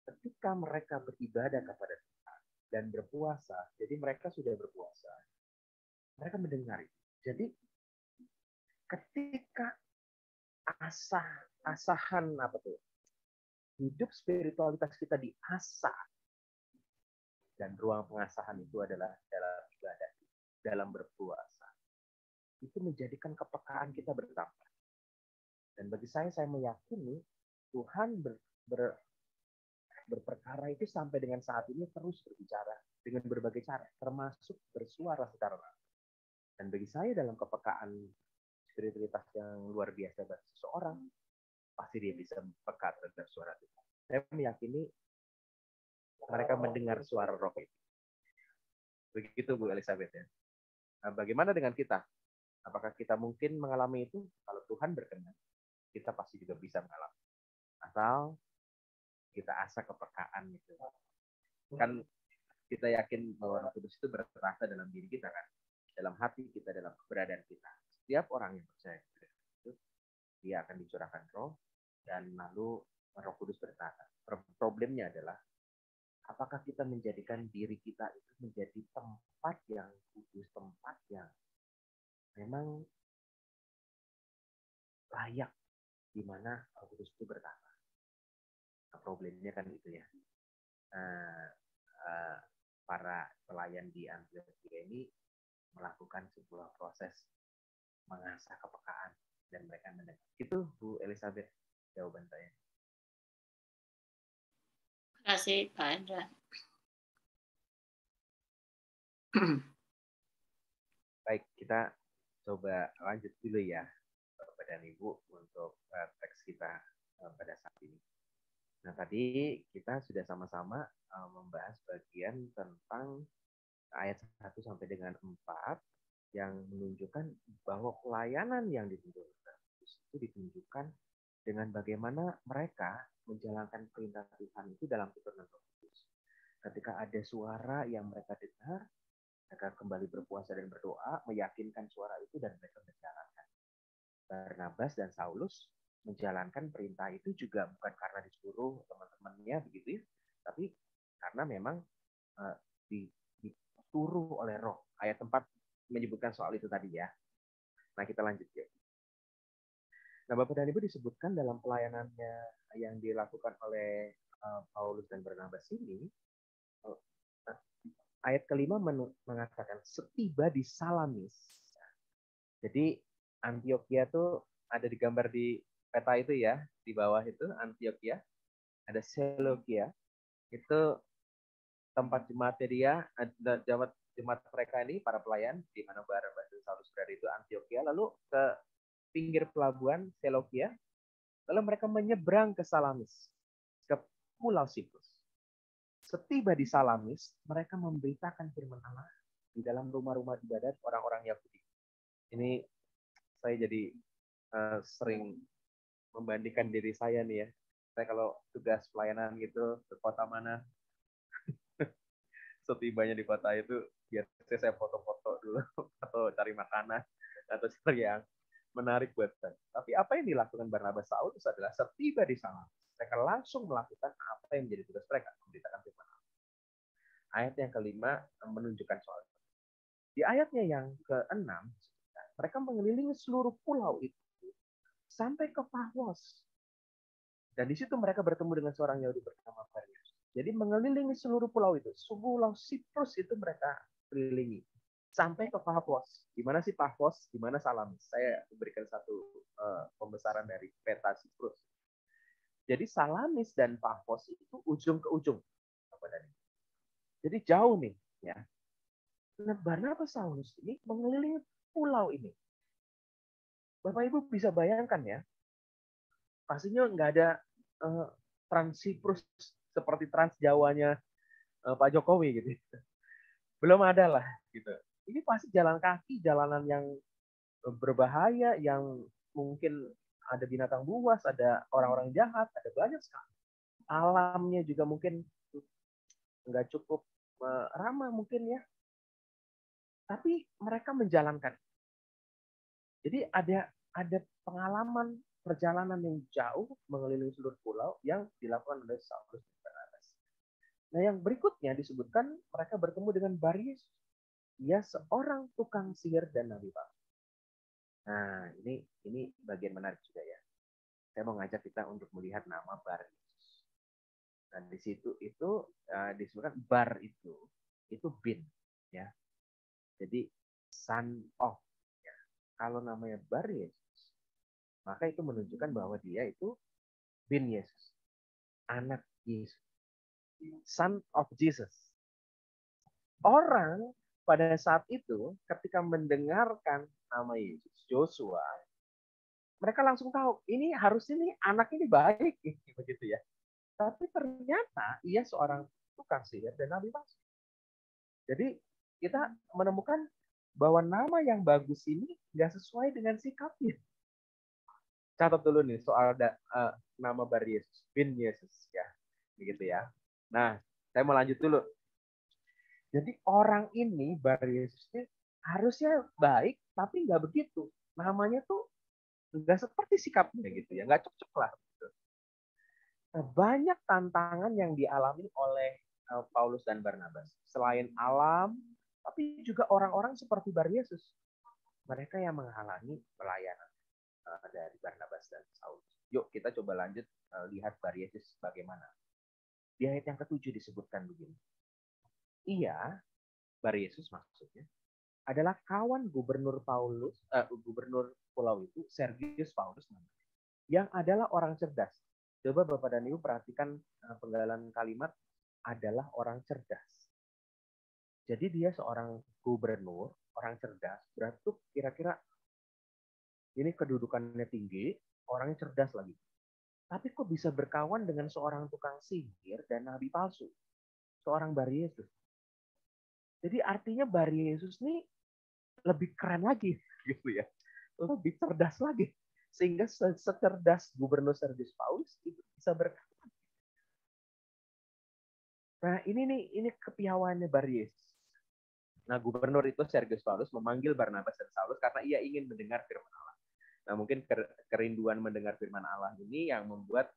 ketika mereka beribadah kepada Tuhan dan berpuasa, jadi mereka sudah berpuasa, mereka mendengar itu. Jadi ketika asahan hidup spiritualitas kita diasah, dan ruang pengasahan itu adalah dalam ibadah, dalam berpuasa, itu menjadikan kepekaan kita bertambah. Dan bagi saya meyakini Tuhan berperkara itu sampai dengan saat ini terus berbicara dengan berbagai cara, termasuk bersuara secara langsung. Dan bagi saya dalam kepekaan spiritualitas yang luar biasa bagi seseorang, pasti dia bisa peka terhadap suara Tuhan. Saya meyakini mereka mendengar suara Roh itu. Begitu Bu Elizabeth ya. Nah, bagaimana dengan kita? Apakah kita mungkin mengalami itu? Kalau Tuhan berkenan, kita pasti juga bisa mengalami. Asal kita asah kepekaan itu. Kan kita yakin bahwa Roh Kudus itu berterasa dalam diri kita kan, dalam hati kita, dalam keberadaan kita. Setiap orang yang percaya itu, dia akan dicurahkan Roh dan lalu Roh Kudus bertata. Problemnya adalah apakah kita menjadikan diri kita itu menjadi tempat yang kudus, tempat yang memang layak di mana Roh Kudus itu bertambah. Nah, problemnya kan itu ya. Para pelayan di Antioquia ini melakukan sebuah proses mengasah kepekaan dan mereka mendengar. Itu Bu Elizabeth jawaban saya.
Terima kasih Pak Hendra.
Baik, kita coba lanjut dulu ya Bapak dan Ibu untuk teks kita pada saat ini. Nah, tadi kita sudah sama-sama membahas bagian tentang ayat 1 sampai dengan 4 yang menunjukkan bahwa pelayanan yang ditunjukkan itu ditunjukkan dengan bagaimana mereka menjalankan perintah Tuhan itu dalam keturunan Roh Kudus. Ketika ada suara yang mereka dengar, mereka kembali berpuasa dan berdoa, meyakinkan suara itu dan mereka menjalankan. Barnabas dan Saulus menjalankan perintah itu juga bukan karena disuruh teman-temannya begitu ya, tapi karena memang disuruh oleh Roh. Ayat 4 menyebutkan soal itu tadi ya. Nah, kita lanjut ya. Nah, Bapak dan Ibu disebutkan dalam pelayanannya yang dilakukan oleh Paulus dan Barnabas ini, ayat kelima mengatakan setiba di Salamis. Jadi Antioquia tuh ada digambar di peta itu ya, di bawah itu Antioquia, ada Seleukia, itu tempat jemaatnya dia, jemaat mereka ini para pelayan di mana Barnabas dan Saulus berada itu Antioquia, lalu ke pinggir pelabuhan Seleukia, lalu mereka menyeberang ke Salamis, ke Pulau Siprus. Setiba di Salamis, mereka memberitakan firman Allah di dalam rumah-rumah ibadat orang-orang Yahudi. Ini saya jadi sering membandingkan diri saya nih ya. Saya kalau tugas pelayanan gitu ke kota mana, setibanya di kota itu biasanya saya foto-foto dulu atau cari makanan atau cari yang menarik buat saya. Tapi apa yang dilakukan Barnabas Saulus adalah setiba di sana mereka langsung melakukan apa yang menjadi tugas mereka, memberitakan firman Allah. Ayat yang kelima menunjukkan soal itu. Di ayatnya yang ke-6, mereka mengelilingi seluruh pulau itu sampai ke Pafos. Dan di situ mereka bertemu dengan seorang Yahudi bernama Barnabas. Jadi mengelilingi seluruh pulau itu. Pulau Siprus itu mereka kelilingi. Sampai ke Pafos. Di mana sih Pafos? Di mana Salamis? Saya memberikan satu pembesaran dari peta Siprus. Jadi Salamis dan Pafos itu ujung ke ujung. Jadi jauh nih. Ya. Nah, Barnabas Saulus ini mengelilingi pulau ini. Bapak Ibu bisa bayangkan ya. Pastinya nggak ada Trans Siprus seperti Trans Jawanya Pak Jokowi gitu. Belum ada lah gitu. Ini pasti jalan kaki, jalanan yang berbahaya, yang mungkin ada binatang buas, ada orang-orang jahat, ada banyak sekali. Alamnya juga mungkin nggak cukup ramah mungkin ya. Tapi mereka menjalankan. Jadi ada pengalaman perjalanan yang jauh mengelilingi seluruh pulau yang dilakukan oleh Saulus dan Barnabas. Nah, yang berikutnya disebutkan mereka bertemu dengan Bar-Yesus. Dia seorang tukang sihir dan nabi palsu. Nah, ini bagian menarik juga ya. Saya mau ngajak kita untuk melihat nama Bar-Yesus. Dan di situ itu disebutkan Bar itu bin ya. Jadi son of. Ya. Kalau namanya Bar-Yesus, maka itu menunjukkan bahwa dia itu bin Yesus, anak Yesus, son of Jesus. Orang pada saat itu ketika mendengarkan nama Yesus, Joshua, mereka langsung tahu ini harusnya nih anak ini baik begitu ya. Tapi ternyata ia seorang tukang sihir dan nabi palsu. Jadi kita menemukan bahwa nama yang bagus ini nggak sesuai dengan sikapnya. Catat dulu nih soal nama Bar-Yesus, bin Yesus ya, begitu ya. Nah, saya mau lanjut dulu. Jadi orang ini Bar-Yesus ini harusnya baik, tapi nggak begitu. Namanya tuh nggak seperti sikapnya gitu ya, nggak cocok lah. Gitu. Nah, banyak tantangan yang dialami oleh Paulus dan Barnabas. Selain alam, tapi juga orang-orang seperti Bar-Yesus. Mereka yang menghalangi pelayanan dari Barnabas dan Saulus. kita coba lanjut lihat Bar Yesus bagaimana. Di ayat yang ke-7 disebutkan begini. Ia, Bar Yesus maksudnya, adalah kawan gubernur gubernur pulau itu, Sergius Paulus namanya, yang adalah orang cerdas. Coba Bapak dan Ibu perhatikan penggalan kalimat adalah orang cerdas. Jadi dia seorang gubernur, orang cerdas, berarti kira-kira ini kedudukannya tinggi, orangnya cerdas lagi. Tapi kok bisa berkawan dengan seorang tukang sihir dan nabi palsu? Seorang Bar Yesus. Jadi artinya Bar Yesus ini lebih keren lagi, gitu ya. Lebih cerdas lagi. Sehingga secerdas gubernur Sergius Paulus itu bisa berkawan. Nah ini kepiawannya Bar Yesus. Nah gubernur itu Sergius Paulus memanggil Barnabas dan Saulus karena ia ingin mendengar firman Allah. Nah mungkin kerinduan mendengar firman Allah ini yang membuat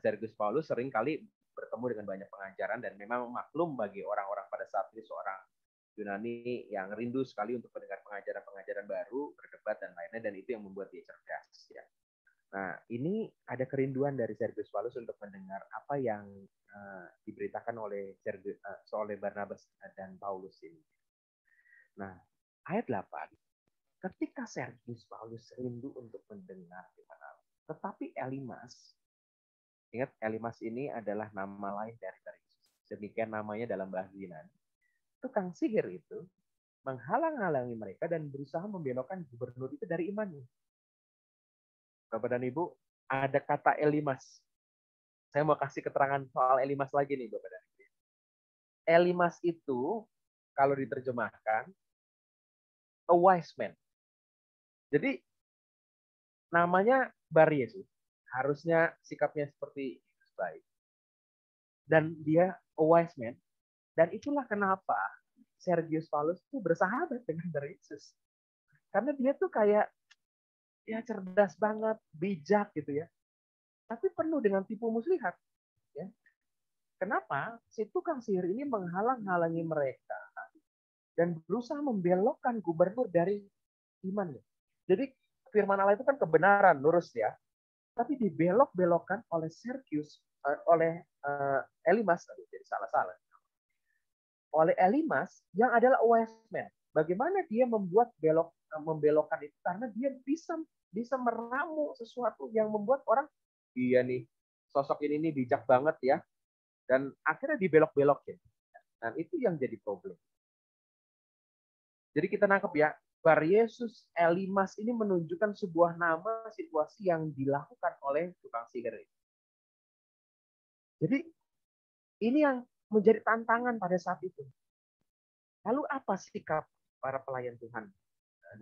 Sergius Paulus sering kali bertemu dengan banyak pengajaran dan memang maklum bagi orang-orang pada saat itu seorang Yunani yang rindu sekali untuk mendengar pengajaran-pengajaran baru, berdebat dan lainnya, dan itu yang membuat dia cerdas. Ya. Nah, ini ada kerinduan dari Sergius Paulus untuk mendengar apa yang diberitakan oleh Barnabas dan Paulus ini. Nah, ayat 8, ketika Sergius Paulus rindu untuk mendengar firman Allah, tetapi Elimas, ingat Elimas ini adalah nama lain dari Bar Yesus. Demikian namanya dalam bahasa Yunani. Tukang sihir itu menghalang-halangi mereka dan berusaha membelokkan gubernur itu dari imannya. Bapak dan Ibu, ada kata Elimas. Saya mau kasih keterangan soal Elimas lagi nih, Bapak dan Ibu. Elimas itu, kalau diterjemahkan, a wise man. Jadi, namanya Bar Yesus. Harusnya sikapnya seperti baik. Dan dia a wise man. Dan itulah kenapa Sergius Paulus itu bersahabat dengan Bar Yesus. Karena dia tuh kayak ya cerdas banget, bijak gitu ya. Tapi penuh dengan tipu muslihat. Ya. Kenapa? Si tukang sihir ini menghalang-halangi mereka dan berusaha membelokkan gubernur dari imannya. Jadi firman Allah itu kan kebenaran, lurus ya. Tapi dibelok-belokkan oleh Sergius, oleh Elimas, jadi salah-salah. Oleh Elimas yang adalah wise man. Bagaimana dia membelokkan itu? Karena dia bisa meramu sesuatu yang membuat orang, iya nih, sosok ini bijak banget ya. Dan akhirnya dibelok-belokin. Dan itu yang jadi problem. Jadi kita nangkep ya, Bar Yesus Elimas ini menunjukkan sebuah nama situasi yang dilakukan oleh tukang sihir. Jadi ini yang menjadi tantangan pada saat itu. Lalu apa sikap para pelayan Tuhan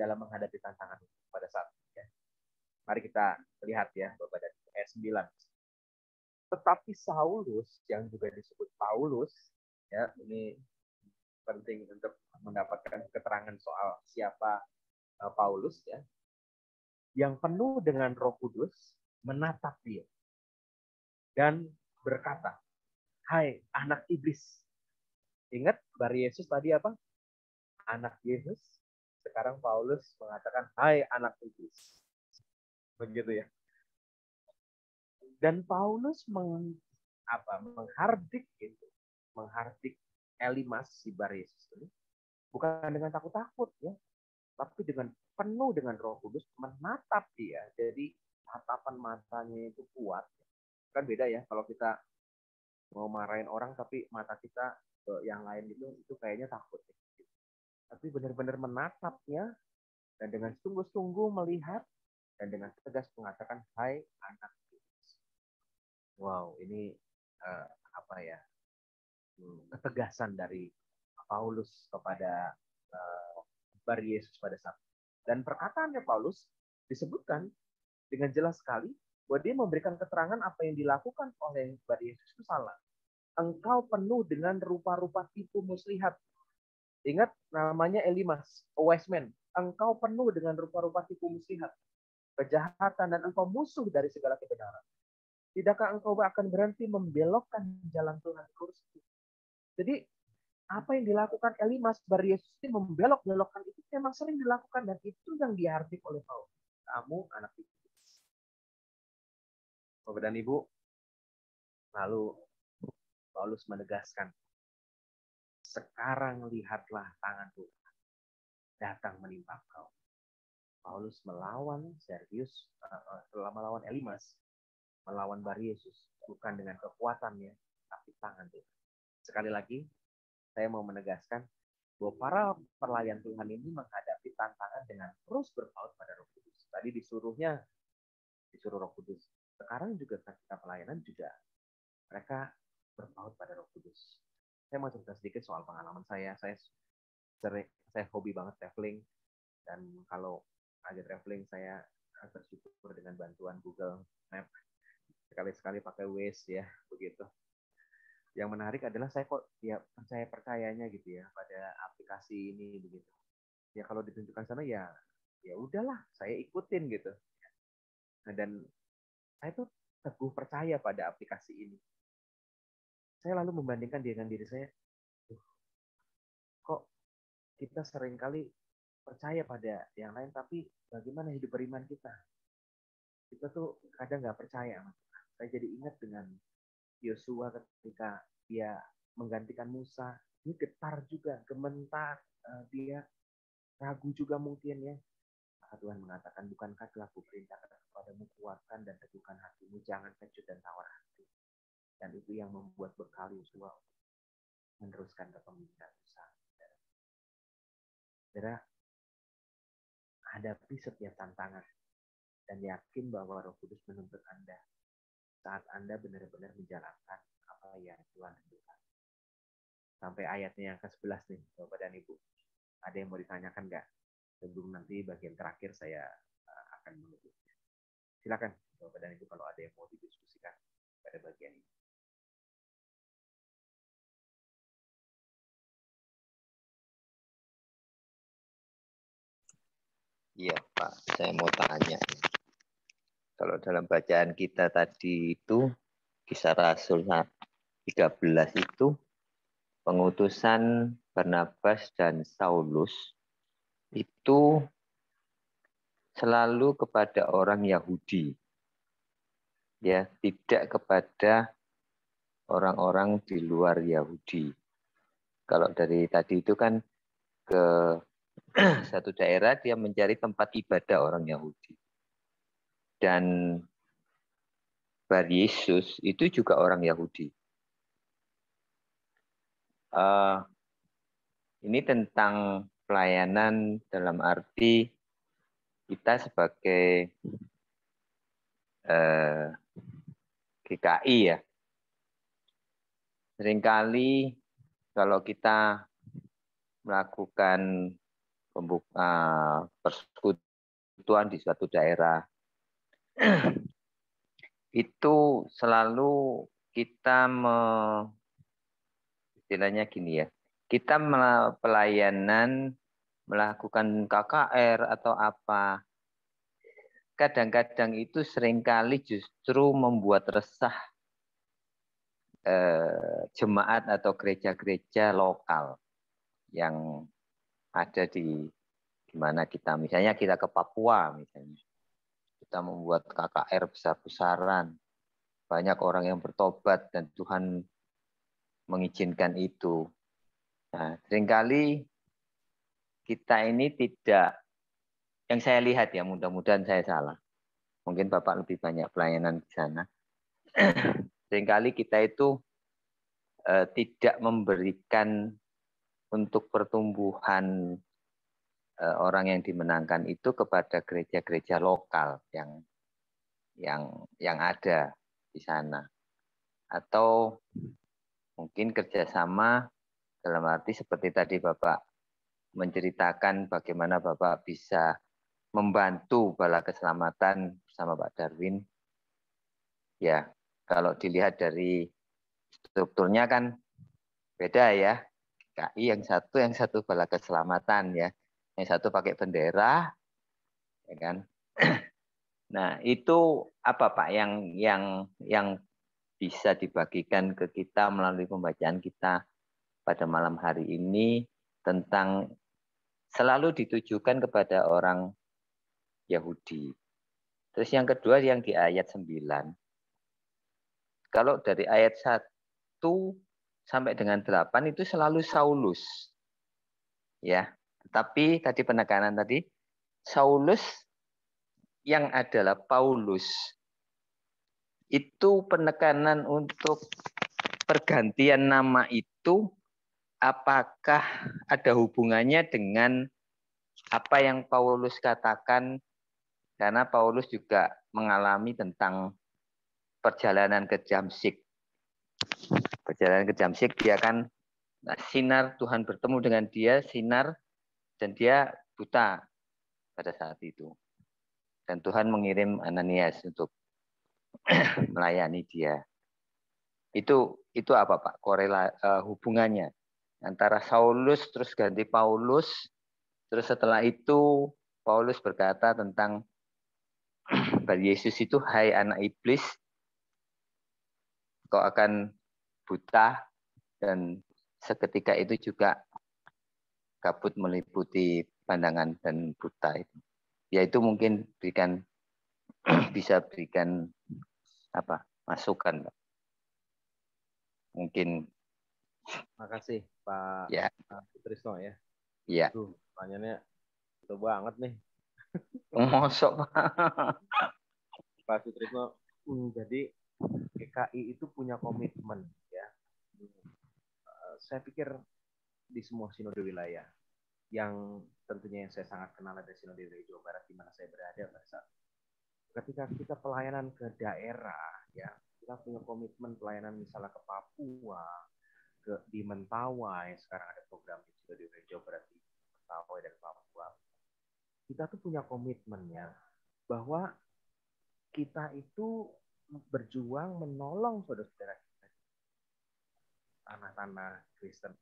dalam menghadapi tantangan itu pada saat itu? Ya. Mari kita lihat ya, Bapak dan Ibu, ayat 9. Tetapi Saulus, yang juga disebut Paulus, ya ini penting untuk mendapatkan keterangan soal siapa Paulus, ya, yang penuh dengan Roh Kudus menatap dia dan berkata, "Hai anak iblis." Ingat Bar Yesus tadi apa? Anak Yesus. Sekarang Paulus mengatakan, "Hai anak iblis." Begitu ya. Dan Paulus menghardik gitu. Menghardik Elimas si Bar Yesus ini bukan dengan takut-takut ya, tapi dengan penuh dengan Roh Kudus menatap dia. Jadi tatapan matanya itu kuat. Kan beda ya kalau kita mau marahin orang tapi mata kita ke yang lain itu kayaknya takut. Tapi benar-benar menatapnya dan dengan sungguh-sungguh melihat dan dengan tegas mengatakan, "Hai anak iblis." Wow, ini ketegasan dari Paulus kepada Bar Yesus pada saat itu. Dan perkataannya Paulus disebutkan dengan jelas sekali bahwa dia memberikan keterangan apa yang dilakukan oleh Bar Yesus itu salah. Engkau penuh dengan rupa-rupa tipu muslihat. Ingat namanya Elimas, a wise man. Engkau penuh dengan rupa-rupa tipu muslihat, kejahatan, dan engkau musuh dari segala kebenaran. Tidakkah engkau akan berhenti membelokkan jalan Tuhan lurus? Jadi apa yang dilakukan Elimas Bar Yesus ini membelok-belokkan itu memang sering dilakukan dan itu yang dihardik oleh Paulus. Kamu anak iblis. Bapak dan Ibu, lalu Paulus menegaskan, sekarang lihatlah tangan Tuhan datang menimpa kau. Paulus melawan Sergius, melawan Elimas, melawan Bar-Yesus, bukan dengan kekuatannya, tapi tangan Tuhan. Sekali lagi, saya mau menegaskan bahwa para pelayan Tuhan ini menghadapi tantangan dengan terus berpaut pada Roh Kudus. Tadi disuruh Roh Kudus. Sekarang juga ketika pelayanan juga mereka berpaut pada Roh Kudus. Saya mau cerita sedikit soal pengalaman saya. Saya hobi banget traveling, dan kalau ada traveling saya bersyukur dengan bantuan Google Map. Sekali-sekali pakai Waze ya, begitu. Yang menarik adalah saya kok ya percayanya gitu ya pada aplikasi ini begitu. Ya kalau ditunjukkan sana ya udahlah, saya ikutin gitu. Nah, dan saya tuh teguh percaya pada aplikasi ini. Saya lalu membandingkan dengan diri saya, kok kita seringkali percaya pada yang lain, tapi bagaimana hidup beriman kita? Kita tuh kadang nggak percaya. Saya jadi ingat dengan Yosua ketika dia menggantikan Musa, dia getar juga, gementar, dia ragu juga mungkin ya. Maka Tuhan mengatakan, bukankah telah kuperintahkan kepadamu, kuatkan dan teguhkan hatimu, jangan kecut dan tawar hati. Dan itu yang membuat bekal Yosua meneruskan kepemimpinan Musa. Saudara, hadapi setiap tantangan dan yakin bahwa Roh Kudus menuntut Anda saat Anda benar-benar menjalankan apa yang Tuhan tentukan. Sampai ayatnya yang ke-11 nih, Bapak dan Ibu. Ada yang mau ditanyakan nggak? Sebelum nanti bagian terakhir saya akan menutup. Silakan Bapak dan Ibu kalau ada yang mau didiskusikan pada bagian ini.
Iya Pak, saya mau tanya. Kalau dalam bacaan kita tadi itu, Kisah Rasul 13 itu, pengutusan Barnabas dan Saulus itu selalu kepada orang Yahudi. Ya, tidak kepada orang-orang di luar Yahudi. Kalau dari tadi itu kan ke satu daerah dia mencari tempat ibadah orang Yahudi. Dan Bar-Yesus itu juga orang Yahudi. Ini tentang pelayanan dalam arti kita sebagai GKI ya. Seringkali kalau kita melakukan persekutuan di suatu daerah, itu selalu kita istilahnya gini ya, kita pelayanan melakukan KKR atau apa, kadang-kadang itu seringkali justru membuat resah jemaat atau gereja-gereja lokal yang ada di mana kita, misalnya kita ke Papua misalnya. Kita membuat KKR besar-besaran, banyak orang yang bertobat dan Tuhan mengizinkan itu. Nah, seringkali kita ini tidak, yang saya lihat ya, mudah-mudahan saya salah. Mungkin Bapak lebih banyak pelayanan di sana. Seringkali kita itu tidak memberikan untuk pertumbuhan orang yang dimenangkan itu kepada gereja-gereja lokal yang ada di sana, atau mungkin kerjasama dalam arti seperti tadi Bapak menceritakan bagaimana Bapak bisa membantu Bala Keselamatan bersama Pak Darwin. Ya, kalau dilihat dari strukturnya kan beda ya. KI yang satu Bala Keselamatan ya. Yang satu pakai bendera, ya kan? Nah, itu apa Pak yang bisa dibagikan ke kita melalui pembacaan kita pada malam hari ini tentang selalu ditujukan kepada orang Yahudi. Terus yang kedua yang di ayat 9, kalau dari ayat 1 sampai dengan 8 itu selalu Saulus. Ya. Tapi tadi penekanan tadi Saulus yang adalah Paulus. Itu penekanan untuk pergantian nama itu apakah ada hubungannya dengan apa yang Paulus katakan, karena Paulus juga mengalami tentang perjalanan ke Damsyik. Perjalanan ke Damsyik, dia kan sinar, Tuhan bertemu dengan dia, sinar, dan dia buta pada saat itu. Dan Tuhan mengirim Ananias untuk melayani dia. Itu apa Pak? Hubungannya antara Saulus terus ganti Paulus, terus setelah itu Paulus berkata tentang pada Yesus itu, hai anak iblis, kau akan buta, dan seketika itu juga kabut meliputi pandangan dan buta itu. Yaitu mungkin bisa berikan masukan, Pak. Mungkin.
Makasih Pak
Ya.
Sutrisno ya.
Iya.
Pertanyaannya itu banget nih.
Mosok Pak.
Pak Sutrisno, jadi GKI itu punya komitmen ya. Saya pikir di semua sinode wilayah, yang tentunya yang saya sangat kenal ada sinode wilayah Jawa Barat di mana saya berada pada saat ketika kita pelayanan ke daerah ya, kita punya komitmen pelayanan misalnya ke Papua, di Mentawai, sekarang ada program di sinode wilayah Jawa Barat di Mentawai dan Papua. Kita tuh punya komitmennya bahwa kita itu berjuang menolong saudara-saudara kita tanah-tanah Kristen.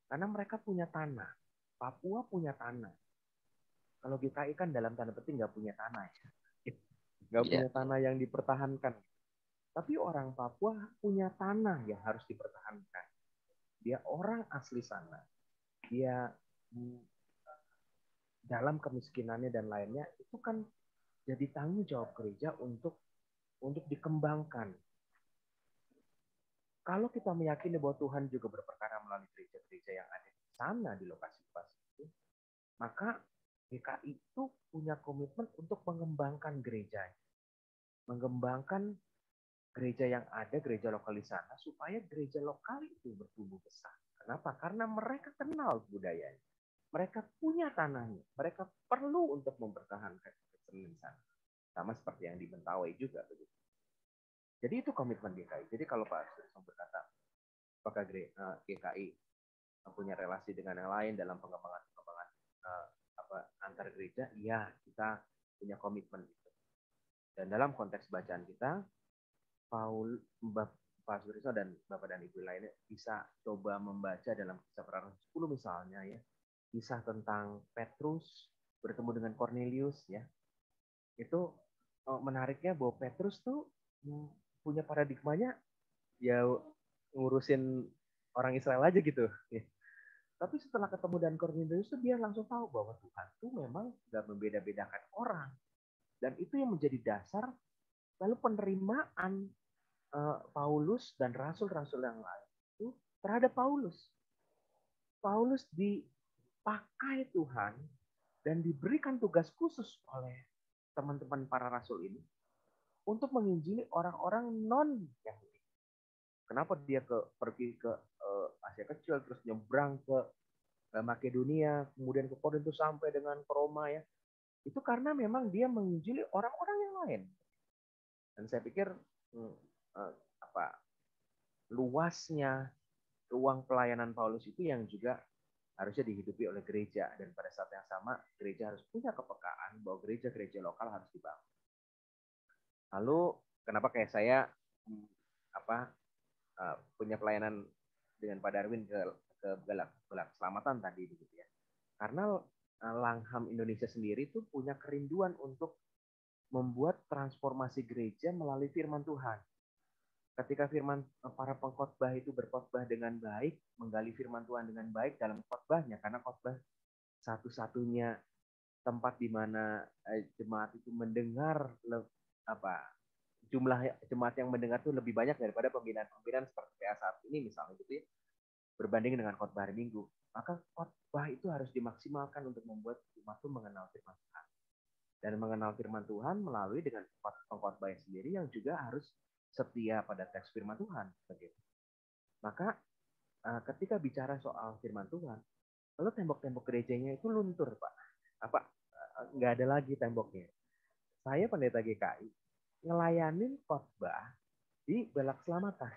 Karena mereka punya tanah. Papua punya tanah. Kalau GKI kan dalam tanda petik nggak punya tanah ya. Nggak punya tanah yang dipertahankan. Tapi orang Papua punya tanah yang harus dipertahankan. Dia orang asli sana. Dia dalam kemiskinannya dan lainnya, itu kan jadi tanggung jawab gereja untuk dikembangkan. Kalau kita meyakini bahwa Tuhan juga berperkara melalui gereja-gereja yang ada di sana, di lokasi-lokasi itu, maka GKI itu punya komitmen untuk mengembangkan gerejanya. Mengembangkan gereja yang ada, gereja lokal di sana, supaya gereja lokal itu bertumbuh besar. Kenapa? Karena mereka kenal budayanya. Mereka punya tanahnya. Mereka perlu untuk mempertahankan Kristen di sana. Sama seperti yang di Mentawai juga begitu. Jadi itu komitmen GKI. Jadi kalau Pak Sutrisno berkata, apakah GKI punya relasi dengan yang lain dalam pengembangan antar gereja? Iya, kita punya komitmen itu. Dan dalam konteks bacaan kita, Pak Sutrisno dan Bapak dan Ibu lainnya bisa coba membaca dalam Kisah Para Rasul 10 misalnya ya, kisah tentang Petrus bertemu dengan Cornelius ya. Itu menariknya bahwa Petrus tuh punya paradigmanya ya ngurusin orang Israel aja gitu. Tapi setelah ketemu dengan Cornelius dia langsung tahu bahwa Tuhan tuh memang gak membeda-bedakan orang. Dan itu yang menjadi dasar lalu penerimaan Paulus dan rasul-rasul yang lain itu terhadap Paulus. Paulus dipakai Tuhan dan diberikan tugas khusus oleh teman-teman para rasul ini untuk menginjili orang-orang non-Yahudi. Kenapa dia pergi ke Asia Kecil, terus nyebrang ke Makedonia, kemudian ke Korintus sampai dengan ke Roma ya? Itu karena memang dia menginjili orang-orang yang lain. Dan saya pikir luasnya ruang pelayanan Paulus itu yang juga harusnya dihidupi oleh gereja, dan pada saat yang sama gereja harus punya kepekaan bahwa gereja-gereja lokal harus dibangun. Lalu kenapa kayak saya punya pelayanan dengan Pak Darwin ke Gelak Selamatan tadi begitu ya. Karena Langham Indonesia sendiri itu punya kerinduan untuk membuat transformasi gereja melalui firman Tuhan. Ketika firman para pengkhotbah itu berkhotbah dengan baik, menggali firman Tuhan dengan baik dalam khotbahnya, karena khotbah satu-satunya tempat di mana jemaat itu mendengar jumlah jemaat yang mendengar tuh lebih banyak daripada pembinaan-pembinaan seperti PA saat ini misalnya gitu ya, berbanding dengan khotbah hari Minggu. Maka khotbah itu harus dimaksimalkan untuk membuat umat itu mengenal firman Tuhan. Dan mengenal firman Tuhan melalui dengan pengkhotbah sendiri yang juga harus setia pada teks firman Tuhan. Begitu. Maka ketika bicara soal firman Tuhan, lalu tembok-tembok gerejanya itu luntur, Pak. Nggak ada lagi temboknya. Saya pendeta GKI ngelayanin khotbah di Belak Selamatan.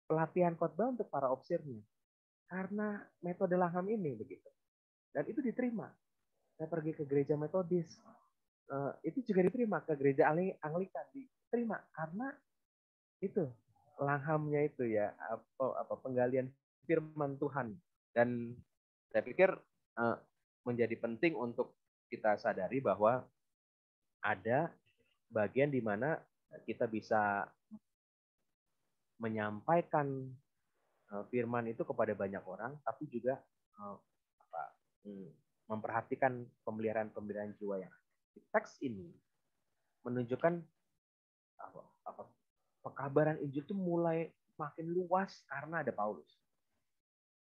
Pelatihan khotbah untuk para opsirnya. Karena metode Langham ini begitu. Dan itu diterima. Saya pergi ke gereja Metodis. Itu juga diterima. Ke gereja Anglikan diterima. Karena itu Langhamnya itu ya, penggalian firman Tuhan. Dan saya pikir menjadi penting untuk kita sadari bahwa ada bagian di mana kita bisa menyampaikan firman itu kepada banyak orang, tapi juga memperhatikan pemeliharaan jiwa yang ada. Teks ini menunjukkan pekabaran Injil itu mulai makin luas karena ada Paulus.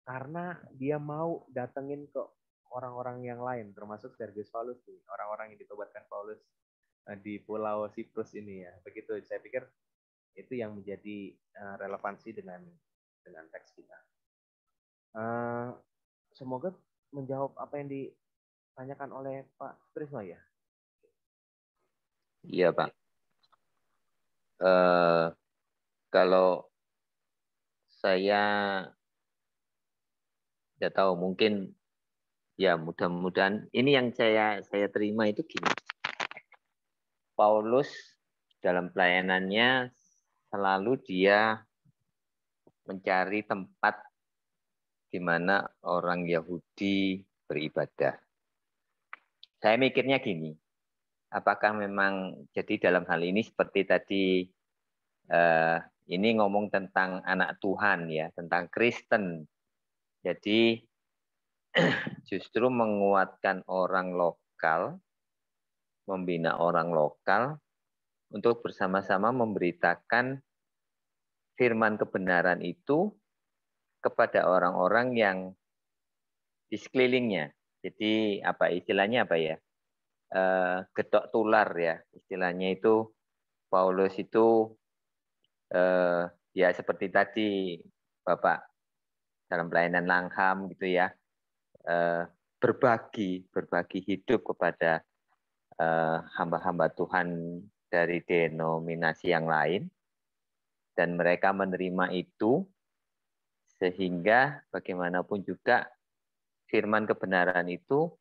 Karena dia mau datengin ke orang-orang yang lain, termasuk Sergius Paulus, orang-orang yang ditobatkan Paulus di Pulau Siprus ini ya. Begitu, saya pikir itu yang menjadi relevansi dengan teks kita. Semoga menjawab apa yang ditanyakan oleh Pak Trisno ya.
Iya Pak. Kalau saya tidak tahu, mungkin ya mudah-mudahan ini yang saya terima itu gini. Paulus dalam pelayanannya selalu dia mencari tempat di mana orang Yahudi beribadah. Saya mikirnya gini, apakah memang jadi dalam hal ini seperti tadi ini ngomong tentang anak Tuhan ya, tentang Kristen. Jadi justru menguatkan orang lokal, membina orang lokal untuk bersama-sama memberitakan firman kebenaran itu kepada orang-orang yang di sekelilingnya. Jadi istilahnya apa ya? Gedok tular ya, istilahnya itu. Paulus itu ya seperti tadi Bapak dalam pelayanan Langham gitu ya, berbagi hidup kepada hamba-hamba Tuhan dari denominasi yang lain, dan mereka menerima itu sehingga bagaimanapun juga firman kebenaran itu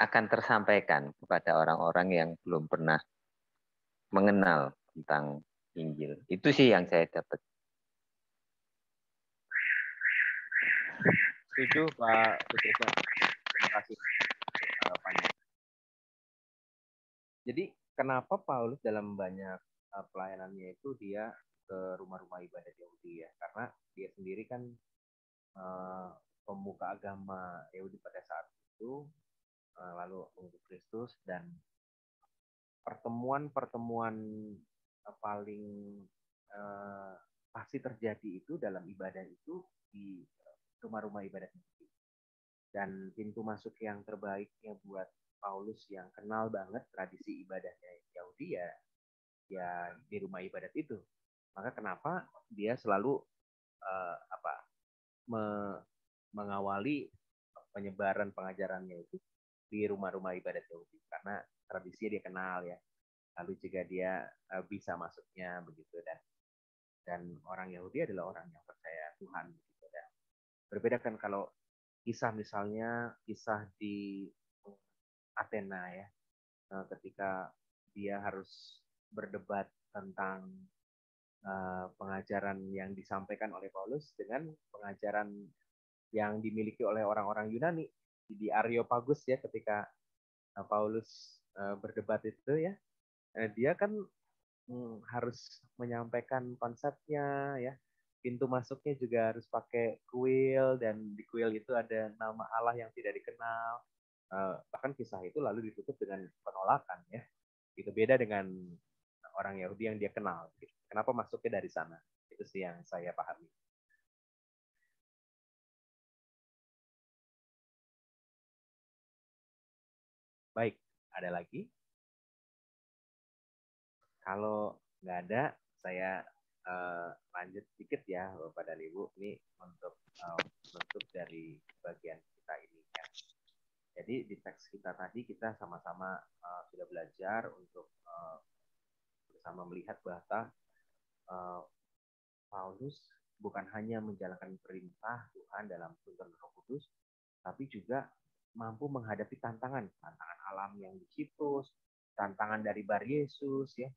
akan tersampaikan kepada orang-orang yang belum pernah mengenal tentang Injil. Itu sih yang saya dapat.
Setuju Pak Sutrisno. Terima kasih harapannya. Jadi kenapa Paulus dalam banyak pelayanannya itu dia ke rumah-rumah ibadat Yahudi ya? Karena dia sendiri kan pemuka agama Yahudi pada saat itu, lalu mengikut Kristus, dan pertemuan paling pasti terjadi itu dalam ibadah itu di rumah-rumah ibadat Yahudi. Dan pintu masuk yang terbaiknya buat Paulus yang kenal banget tradisi ibadahnya Yahudi ya di rumah ibadat itu. Maka kenapa dia selalu mengawali penyebaran pengajarannya itu di rumah-rumah ibadat Yahudi, karena tradisinya dia kenal ya. Lalu juga dia bisa masuknya begitu, dan orang Yahudi adalah orang yang percaya Tuhan begitu. Dan berbeda kan kalau kisah di Athena ya, ketika dia harus berdebat tentang pengajaran yang disampaikan oleh Paulus dengan pengajaran yang dimiliki oleh orang-orang Yunani di Areopagus ya, ketika Paulus berdebat itu ya, dia kan harus menyampaikan konsepnya ya, pintu masuknya juga harus pakai kuil, dan di kuil itu ada nama Allah yang tidak dikenal. Bahkan kisah itu lalu ditutup dengan penolakan ya. Itu beda dengan orang Yahudi yang dia kenal. Kenapa masuknya dari sana? Itu sih yang saya pahami. Baik, ada lagi? Kalau nggak ada, saya lanjut sedikit ya, Bapak dan Ibu. Ini untuk menutup dari bagian kita ini ya. Jadi di teks kita tadi kita sama-sama sudah belajar untuk bersama melihat bahwa Paulus bukan hanya menjalankan perintah Tuhan dalam tuntunan Roh Kudus, tapi juga mampu menghadapi tantangan alam yang di Siprus, tantangan dari Bar Yesus ya,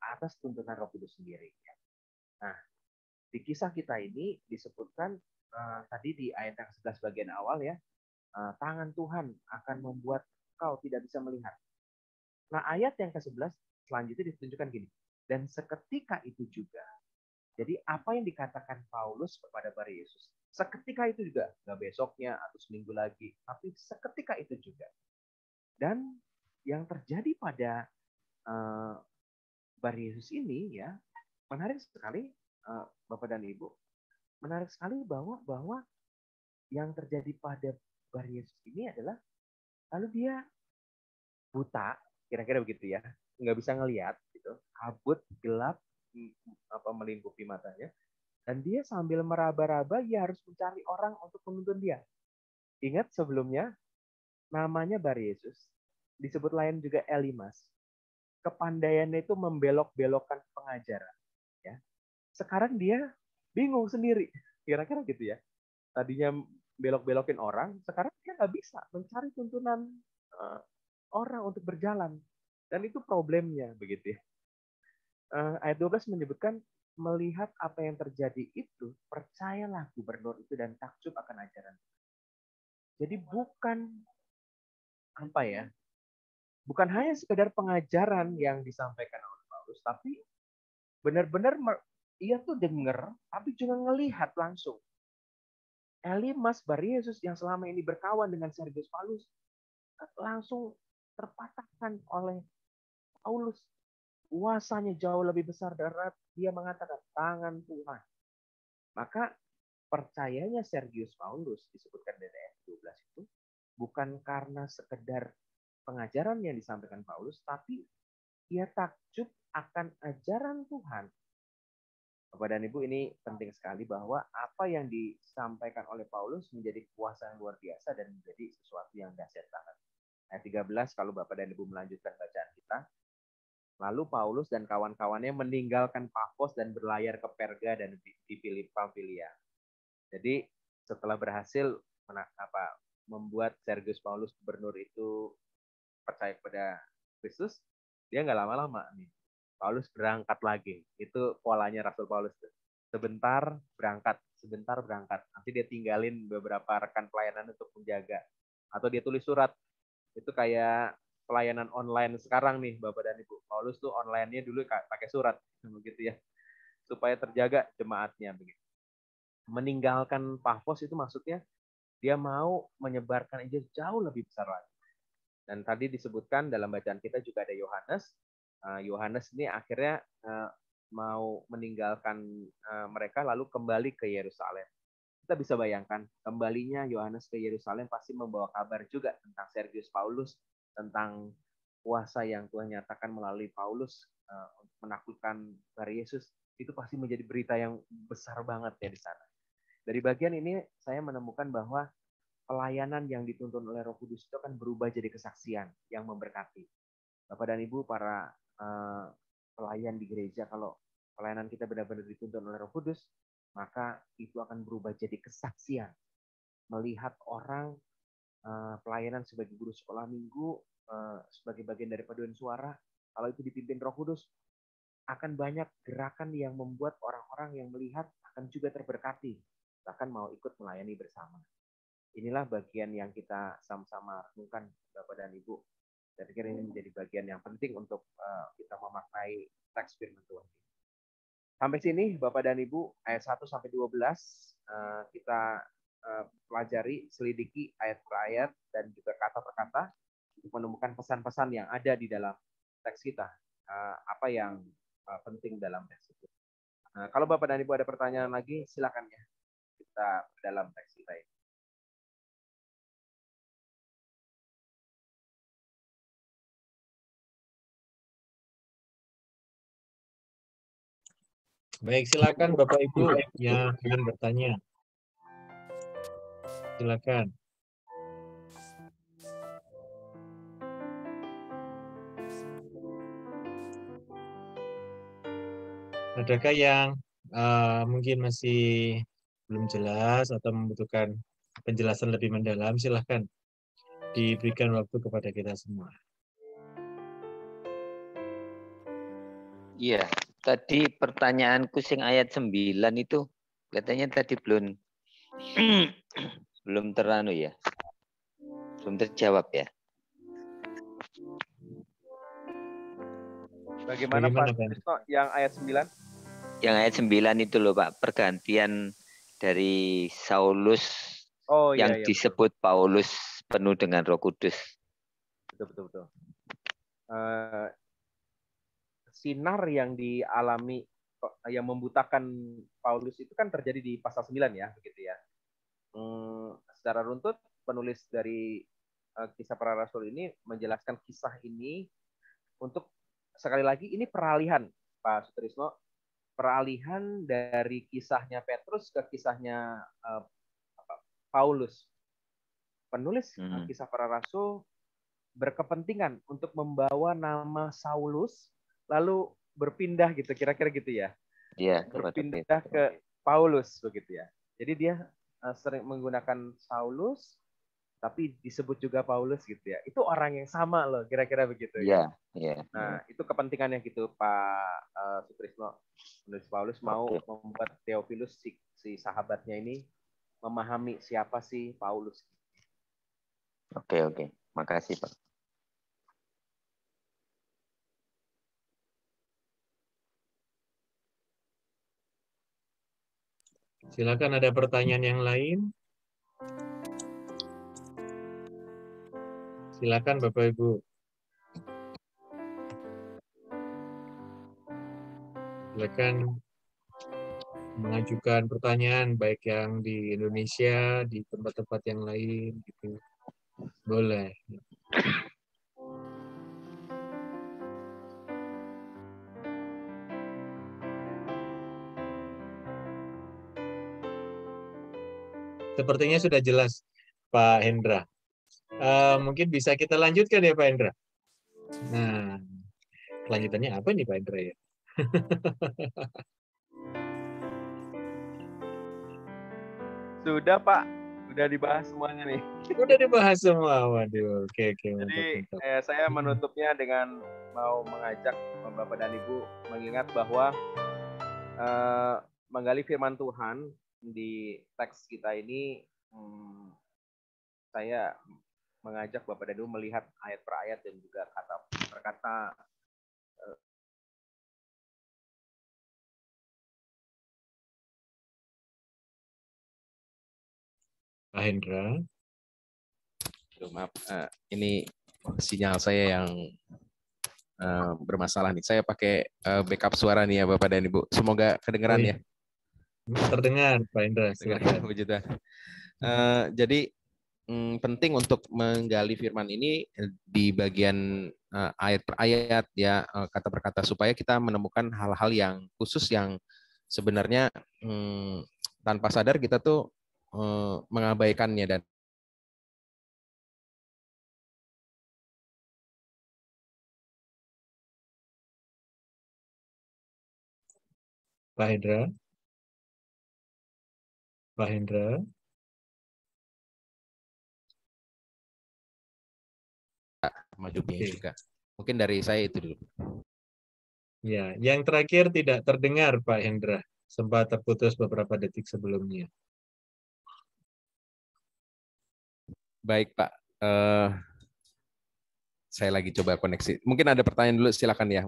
atas tuntunan Roh Kudus sendiri. Ya. Nah, di kisah kita ini disebutkan tadi di ayat yang 11 bagian awal ya, tangan Tuhan akan membuat kau tidak bisa melihat. Nah, ayat yang ke-11 selanjutnya ditunjukkan gini, dan seketika itu juga. Jadi apa yang dikatakan Paulus kepada Bar Yesus, seketika itu juga, nggak besoknya atau seminggu lagi, tapi seketika itu juga. Dan yang terjadi pada Bar Yesus ini ya, menarik sekali Bapak dan Ibu, menarik sekali bahwa yang terjadi pada Bar Yesus ini adalah lalu dia buta, kira-kira begitu ya, nggak bisa ngelihat, gitu, kabut, gelap, melingkupi matanya, dan dia sambil meraba-raba, dia harus mencari orang untuk menuntun dia. Ingat sebelumnya namanya Bar Yesus, disebut lain juga Elimas. Kepandaiannya itu membelok-belokkan pengajaran. Ya. Sekarang dia bingung sendiri, kira-kira gitu ya. Tadinya belok-belokin orang, sekarang dia nggak bisa mencari tuntunan orang untuk berjalan. Dan itu problemnya, begitu ya. Ayat 12 menyebutkan, melihat apa yang terjadi itu, percayalah gubernur itu dan takjub akan ajaran. Jadi bukan bukan hanya sekedar pengajaran yang disampaikan oleh Paulus, tapi benar-benar ia tuh dengar, tapi juga ngelihat langsung. Elimas Bar Yesus yang selama ini berkawan dengan Sergius Paulus langsung terpatahkan oleh Paulus. Kuasanya jauh lebih besar dari dia mengatakan tangan Tuhan. Maka percayanya Sergius Paulus disebutkan dari ayat 12 itu bukan karena sekedar pengajaran yang disampaikan Paulus, tapi ia takjub akan ajaran Tuhan. Bapak dan Ibu, ini penting sekali bahwa apa yang disampaikan oleh Paulus menjadi kuasa yang luar biasa dan menjadi sesuatu yang dahsyat banget. Ayat 13, kalau Bapak dan Ibu melanjutkan bacaan kita, lalu Paulus dan kawan-kawannya meninggalkan Pafos dan berlayar ke Perga dan di Pamfilia. Jadi setelah berhasil membuat Sergius Paulus gubernur itu percaya kepada Kristus, dia nggak lama-lama nih. Paulus berangkat lagi. Itu polanya Rasul Paulus tuh. Sebentar berangkat. Nanti dia tinggalin beberapa rekan pelayanan untuk menjaga. Atau dia tulis surat. Itu kayak pelayanan online sekarang nih, Bapak dan Ibu. Paulus tuh online-nya dulu pakai surat, begitu ya, supaya terjaga jemaatnya. Begitu. Meninggalkan Pafos itu maksudnya dia mau menyebarkan Injil jauh lebih besar lagi. Dan tadi disebutkan dalam bacaan kita juga ada Yohanes. Yohanes ini akhirnya mau meninggalkan mereka lalu kembali ke Yerusalem. Kita bisa bayangkan kembalinya Yohanes ke Yerusalem pasti membawa kabar juga tentang Sergius Paulus, tentang kuasa yang Tuhan nyatakan melalui Paulus untuk menaklukkan Bar Yesus. Itu pasti menjadi berita yang besar banget ya di sana. Dari bagian ini saya menemukan bahwa pelayanan yang dituntun oleh Roh Kudus itu akan berubah jadi kesaksian yang memberkati. Bapak dan Ibu, para pelayan di gereja, kalau pelayanan kita benar-benar dituntun oleh Roh Kudus, maka itu akan berubah jadi kesaksian. Melihat orang pelayanan sebagai guru sekolah minggu, sebagai bagian dari paduan suara, kalau itu dipimpin Roh Kudus, akan banyak gerakan yang membuat orang-orang yang melihat akan juga terberkati, bahkan mau ikut melayani bersama. Inilah bagian yang kita sama-sama renungkan, Bapak dan Ibu. Saya pikir ini menjadi bagian yang penting untuk kita memaknai teks firman Tuhan. Sampai sini, Bapak dan Ibu, ayat 1-12 kita pelajari, selidiki ayat per ayat dan juga kata per kata untuk menemukan pesan-pesan yang ada di dalam teks kita. apa yang penting dalam teks itu. Kalau Bapak dan Ibu ada pertanyaan lagi, silakan ya. Kita dalam teks kita ini.
Baik, silakan Bapak Ibu yang ingin bertanya. Silakan. Adakah yang mungkin masih belum jelas atau membutuhkan penjelasan lebih mendalam? Silakan diberikan waktu kepada kita semua.
Iya, tadi pertanyaanku sing ayat 9 itu katanya tadi belum belum ya. Belum terjawab ya.
Bagaimana Pak Trisno yang ayat 9?
Yang ayat 9 itu loh Pak, pergantian dari Saulus yang disebut betul. Paulus penuh dengan Roh Kudus.
Betul. Sinar yang dialami, yang membutakan Paulus itu kan terjadi di pasal 9 ya, begitu ya. Secara runtut penulis dari Kisah Para Rasul ini menjelaskan kisah ini untuk sekali lagi ini peralihan Pak Sutrisno, peralihan dari kisahnya Petrus ke kisahnya Paulus. Penulis Kisah Para Rasul berkepentingan untuk membawa nama Saulus lalu berpindah gitu, kira-kira gitu ya.
Iya,
berpindah ke Paulus begitu ya. Jadi dia sering menggunakan Saulus tapi disebut juga Paulus gitu ya. Itu orang yang sama loh, kira-kira begitu ya.
Iya.
Nah, itu kepentingannya gitu Pak Sutrisno. Penulis Paulus mau membuat Theophilus si sahabatnya ini memahami siapa sih Paulus.
Oke. Makasih, Pak.
Silakan, ada pertanyaan yang lain? Silakan Bapak Ibu. Silakan mengajukan pertanyaan baik yang di Indonesia, di tempat-tempat yang lain gitu. Boleh. Sepertinya sudah jelas Pak Hendra. Mungkin bisa kita lanjutkan ya Pak Hendra. Nah, kelanjutannya apa nih Pak Hendra ya?
Sudah Pak, sudah dibahas semuanya nih.
Udah dibahas semua, waduh. Oke.
Jadi saya menutupnya dengan mau mengajak Bapak dan Ibu mengingat bahwa menggali firman Tuhan di teks kita ini, saya mengajak Bapak dan Ibu melihat ayat per ayat dan juga kata per kata.
Pak Hendra.
Maaf, ini sinyal saya yang bermasalah nih. Saya pakai backup suara nih ya Bapak dan Ibu. Semoga kedengeran ya.
Terdengar Pak Hendra.
Puji Tuhan. Jadi penting untuk menggali firman ini di bagian ayat per ayat ya, kata per kata, supaya kita menemukan hal-hal yang khusus yang sebenarnya tanpa sadar kita tuh mengabaikannya. Dan
Pak Hendra.
Maju juga. Mungkin dari saya itu dulu.
Ya, yang terakhir tidak terdengar Pak Hendra. Sempat terputus beberapa detik sebelumnya.
Baik Pak. Saya lagi coba koneksi. Mungkin ada pertanyaan dulu, silakan ya.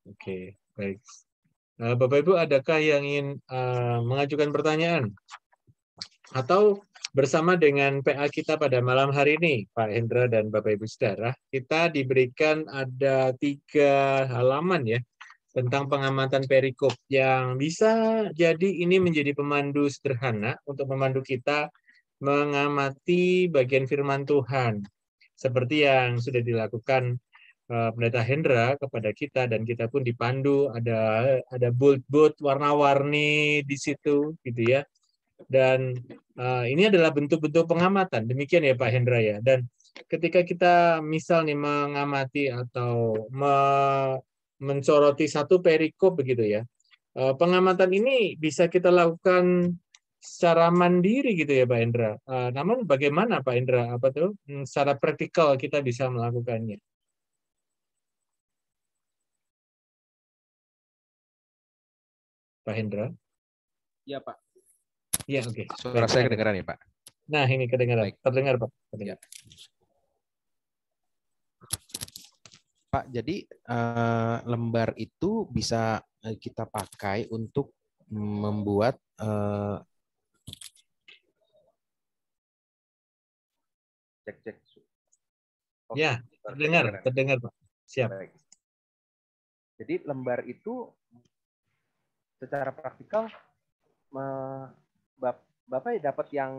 Oke, baik. Bapak Ibu, adakah yang ingin mengajukan pertanyaan? Atau bersama dengan PA kita pada malam hari ini, Pak Hendra dan Bapak Ibu Saudara, kita diberikan ada 3 halaman ya tentang pengamatan perikop yang bisa jadi ini menjadi pemandu sederhana untuk memandu kita mengamati bagian firman Tuhan. Seperti yang sudah dilakukan Pendeta Hendra kepada kita, dan kita pun dipandu, ada bold warna-warni di situ gitu ya. Dan ini adalah bentuk-bentuk pengamatan. Demikian ya Pak Hendra ya. Dan ketika kita misal nih mengamati atau mensoroti satu perikop begitu ya, pengamatan ini bisa kita lakukan secara mandiri gitu ya Pak Hendra. Namun bagaimana Pak Hendra, apa tuh secara praktikal kita bisa melakukannya? Pak Hendra?
Iya Pak.
Iya, oke.
Suara saya kedengaran ya Pak?
Nah, ini kedengaran.
Baik.
Terdengar Pak. Terdengar.
Ya. Pak, jadi lembar itu bisa kita pakai untuk membuat
Cek.
Ya, terdengar Pak. Siap.
Baik. Jadi lembar itu secara praktikal Bapak dapat yang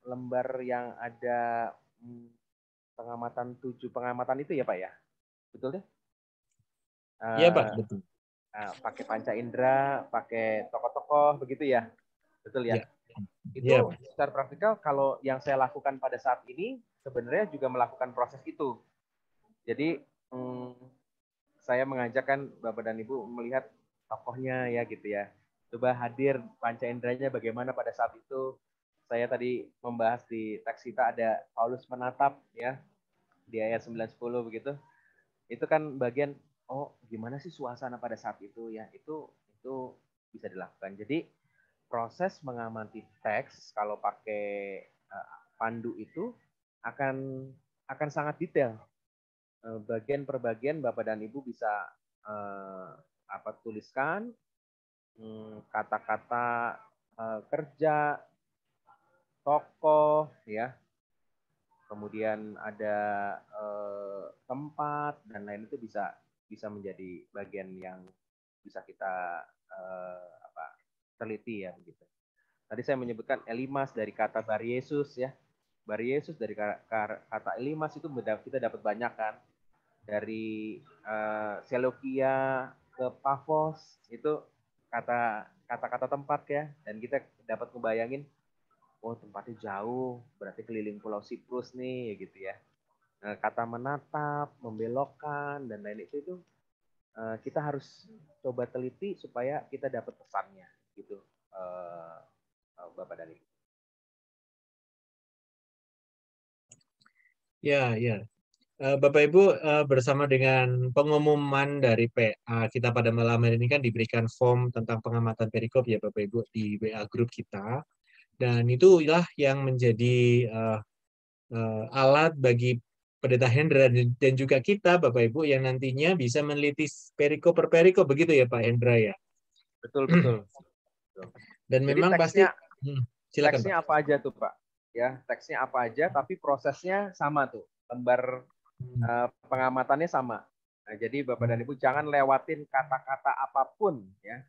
lembar yang ada pengamatan 7 pengamatan itu ya Pak ya? Betul deh?
Iya Pak, betul.
Pakai panca indera, pakai tokoh-tokoh begitu ya? Betul ya? Itu
ya,
secara praktikal kalau yang saya lakukan pada saat ini sebenarnya juga melakukan proses itu. Jadi saya mengajakkan Bapak dan Ibu melihat tokohnya ya gitu ya. Coba hadir panca inderanya bagaimana pada saat itu. Saya tadi membahas di teks kita ada Paulus menatap ya di ayat 9-10 begitu. Itu kan bagian gimana sih suasana pada saat itu ya. Itu bisa dilakukan. Jadi proses mengamati teks kalau pakai pandu itu akan sangat detail. Bagian per bagian Bapak dan Ibu bisa tuliskan kata-kata kerja, tokoh, ya, kemudian ada tempat dan lain itu bisa menjadi bagian yang bisa kita teliti ya begitu. Tadi saya menyebutkan Elimas dari kata Bar Yesus ya, Bar Yesus dari kata Elimas itu kita dapat banyak kan. Dari Seleukia ke Pafos itu kata-kata tempat ya, dan kita dapat ngebayangin tempatnya jauh berarti keliling Pulau Siprus nih gitu ya. Kata menatap, membelokkan dan lain itu kita harus coba teliti supaya kita dapat pesannya gitu Bapak dan Ibu.
Ya. Bapak Ibu, bersama dengan pengumuman dari PA kita pada malam hari ini kan diberikan form tentang pengamatan perikop ya Bapak Ibu di WA grup kita, dan itulah yang menjadi alat bagi Pendeta Hendra dan juga kita Bapak Ibu yang nantinya bisa meneliti perikop per perikop begitu ya Pak Hendra ya.
Betul.
Dan
jadi
memang
teksnya,
silakan
teksnya
Pak.
apa aja tuh Pak? Ya, teksnya apa aja tapi prosesnya sama tuh. Lembar pengamatannya sama. Nah, jadi Bapak dan Ibu jangan lewatin kata-kata apapun ya.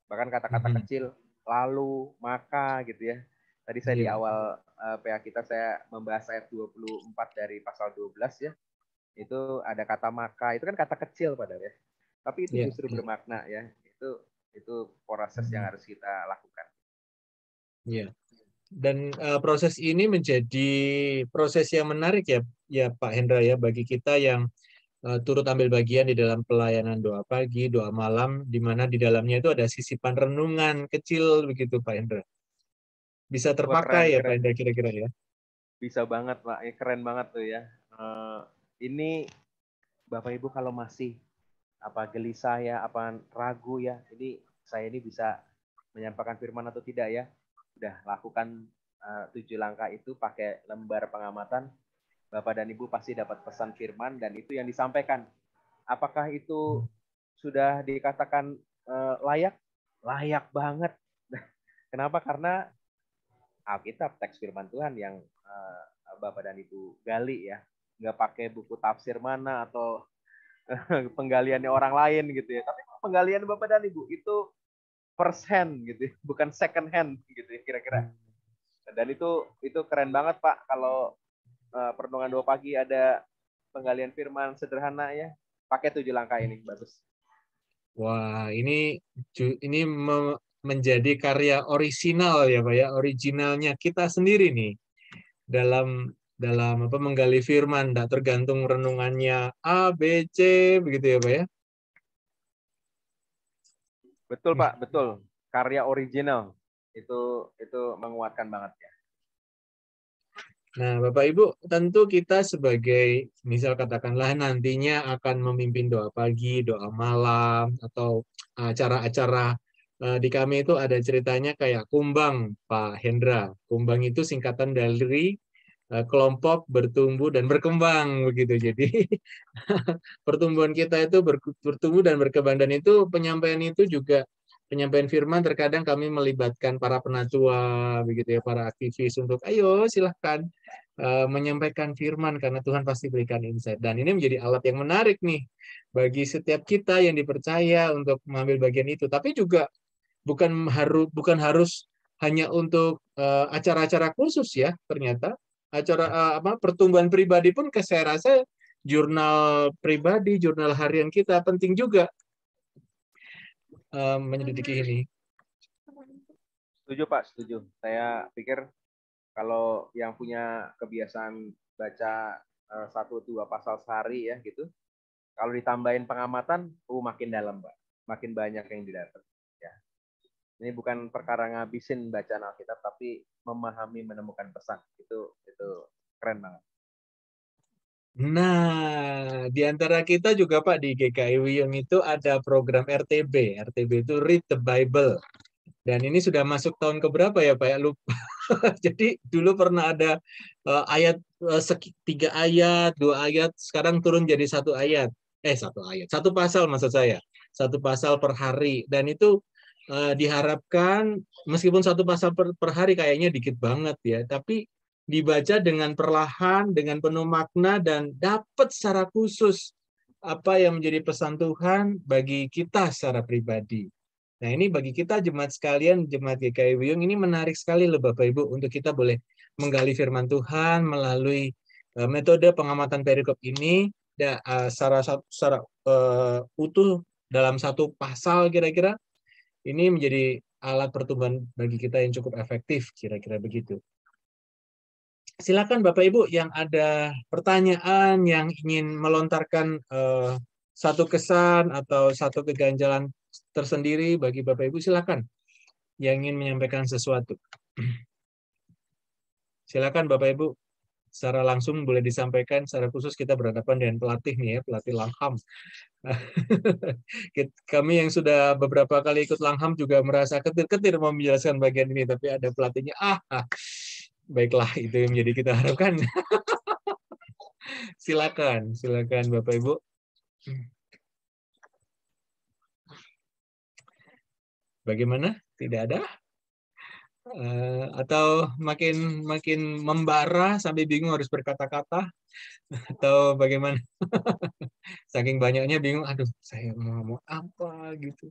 Bahkan kata-kata kecil, lalu, maka gitu ya. Tadi saya di awal PA kita saya membahas ayat 24 dari pasal 12 ya. Itu ada kata maka, itu kan kata kecil padahal ya. Tapi itu justru bermakna ya. Itu proses yang harus kita lakukan.
Iya. Dan proses ini menjadi proses yang menarik ya Pak Hendra ya bagi kita yang turut ambil bagian di dalam pelayanan doa pagi, doa malam, di mana di dalamnya itu ada sisipan renungan kecil begitu Pak Hendra. Bisa terpakai ya Pak Hendra kira-kira ya?
Bisa banget Pak, keren banget tuh ya. Ini Bapak Ibu kalau masih gelisah ya, ragu ya, saya ini bisa menyampaikan firman atau tidak ya. Udah lakukan 7 langkah itu pakai lembar pengamatan, Bapak dan Ibu pasti dapat pesan firman dan itu yang disampaikan. Apakah itu sudah dikatakan layak? Layak banget. Kenapa? Karena Alkitab, teks firman Tuhan yang Bapak dan Ibu gali ya. Nggak pakai buku tafsir mana atau penggaliannya orang lain gitu ya. Tapi penggalian Bapak dan Ibu itu first hand gitu ya, bukan second hand gitu ya kira-kira. Dan itu keren banget Pak, kalau Perenungan 2 Pagi ada penggalian firman sederhana ya. Pakai 7 langkah ini, bagus.
Wah, ini menjadi karya orisinal ya Pak ya, originalnya kita sendiri nih dalam menggali firman, tidak tergantung renungannya A, B, C begitu ya Pak ya.
Betul Pak, betul. Karya original itu menguatkan banget ya.
Nah, Bapak Ibu, tentu kita sebagai, misal katakanlah nantinya akan memimpin doa pagi, doa malam, atau acara-acara di kami itu ada ceritanya kayak kumbang, Pak Hendra. Kumbang itu singkatan dari kelompok bertumbuh dan berkembang begitu. Jadi pertumbuhan kita itu bertumbuh dan berkembang, dan itu penyampaian itu juga penyampaian firman terkadang kami melibatkan para penatua begitu ya, para aktivis untuk ayo silahkan menyampaikan firman karena Tuhan pasti berikan insight, dan ini menjadi alat yang menarik nih bagi setiap kita yang dipercaya untuk mengambil bagian itu. Tapi juga bukan harus hanya untuk acara-acara khusus ya, ternyata acara pertumbuhan pribadi pun saya rasa jurnal pribadi, jurnal harian kita penting juga menyelidiki ini.
Setuju Pak, setuju. Saya pikir kalau yang punya kebiasaan baca 1-2 pasal sehari ya gitu, kalau ditambahin pengamatan, makin dalam Pak, makin banyak yang didapat. Ya. Ini bukan perkara ngabisin bacaan Alkitab, tapi memahami, menemukan pesan. Itu keren banget.
Nah, di antara kita juga Pak di GKI Wiyung itu ada program RTB. RTB itu Read the Bible. Dan ini sudah masuk tahun keberapa ya Pak ya? Lupa. Jadi dulu pernah ada ayat 3 ayat, 2 ayat, sekarang turun jadi 1 ayat. 1 ayat. 1 pasal maksud saya. 1 pasal per hari. Dan itu diharapkan meskipun 1 pasal per hari kayaknya dikit banget ya, tapi dibaca dengan perlahan, dengan penuh makna, dan dapat secara khusus apa yang menjadi pesan Tuhan bagi kita secara pribadi. Nah, ini bagi kita jemaat sekalian, jemaat GKI Wiyung, ini menarik sekali loh Bapak Ibu untuk kita boleh menggali firman Tuhan melalui metode pengamatan perikop ini secara utuh dalam 1 pasal kira-kira. Ini menjadi alat pertumbuhan bagi kita yang cukup efektif, kira-kira begitu. Silakan Bapak Ibu yang ada pertanyaan, yang ingin melontarkan satu kesan atau satu keganjalan tersendiri bagi Bapak Ibu, silakan. Yang ingin menyampaikan sesuatu. Silakan Bapak Ibu. Secara langsung boleh disampaikan, secara khusus kita berhadapan dengan pelatih nih ya, pelatih Langham. Kami yang sudah beberapa kali ikut Langham juga merasa ketir-ketir mau menjelaskan bagian ini, tapi ada pelatihnya. Baiklah, itu yang menjadi kita harapkan. Silakan Bapak Ibu. Bagaimana? Tidak ada? Atau makin membara sampai bingung harus berkata-kata? Atau bagaimana? Saking banyaknya bingung, aduh saya mau ngomong apa gitu.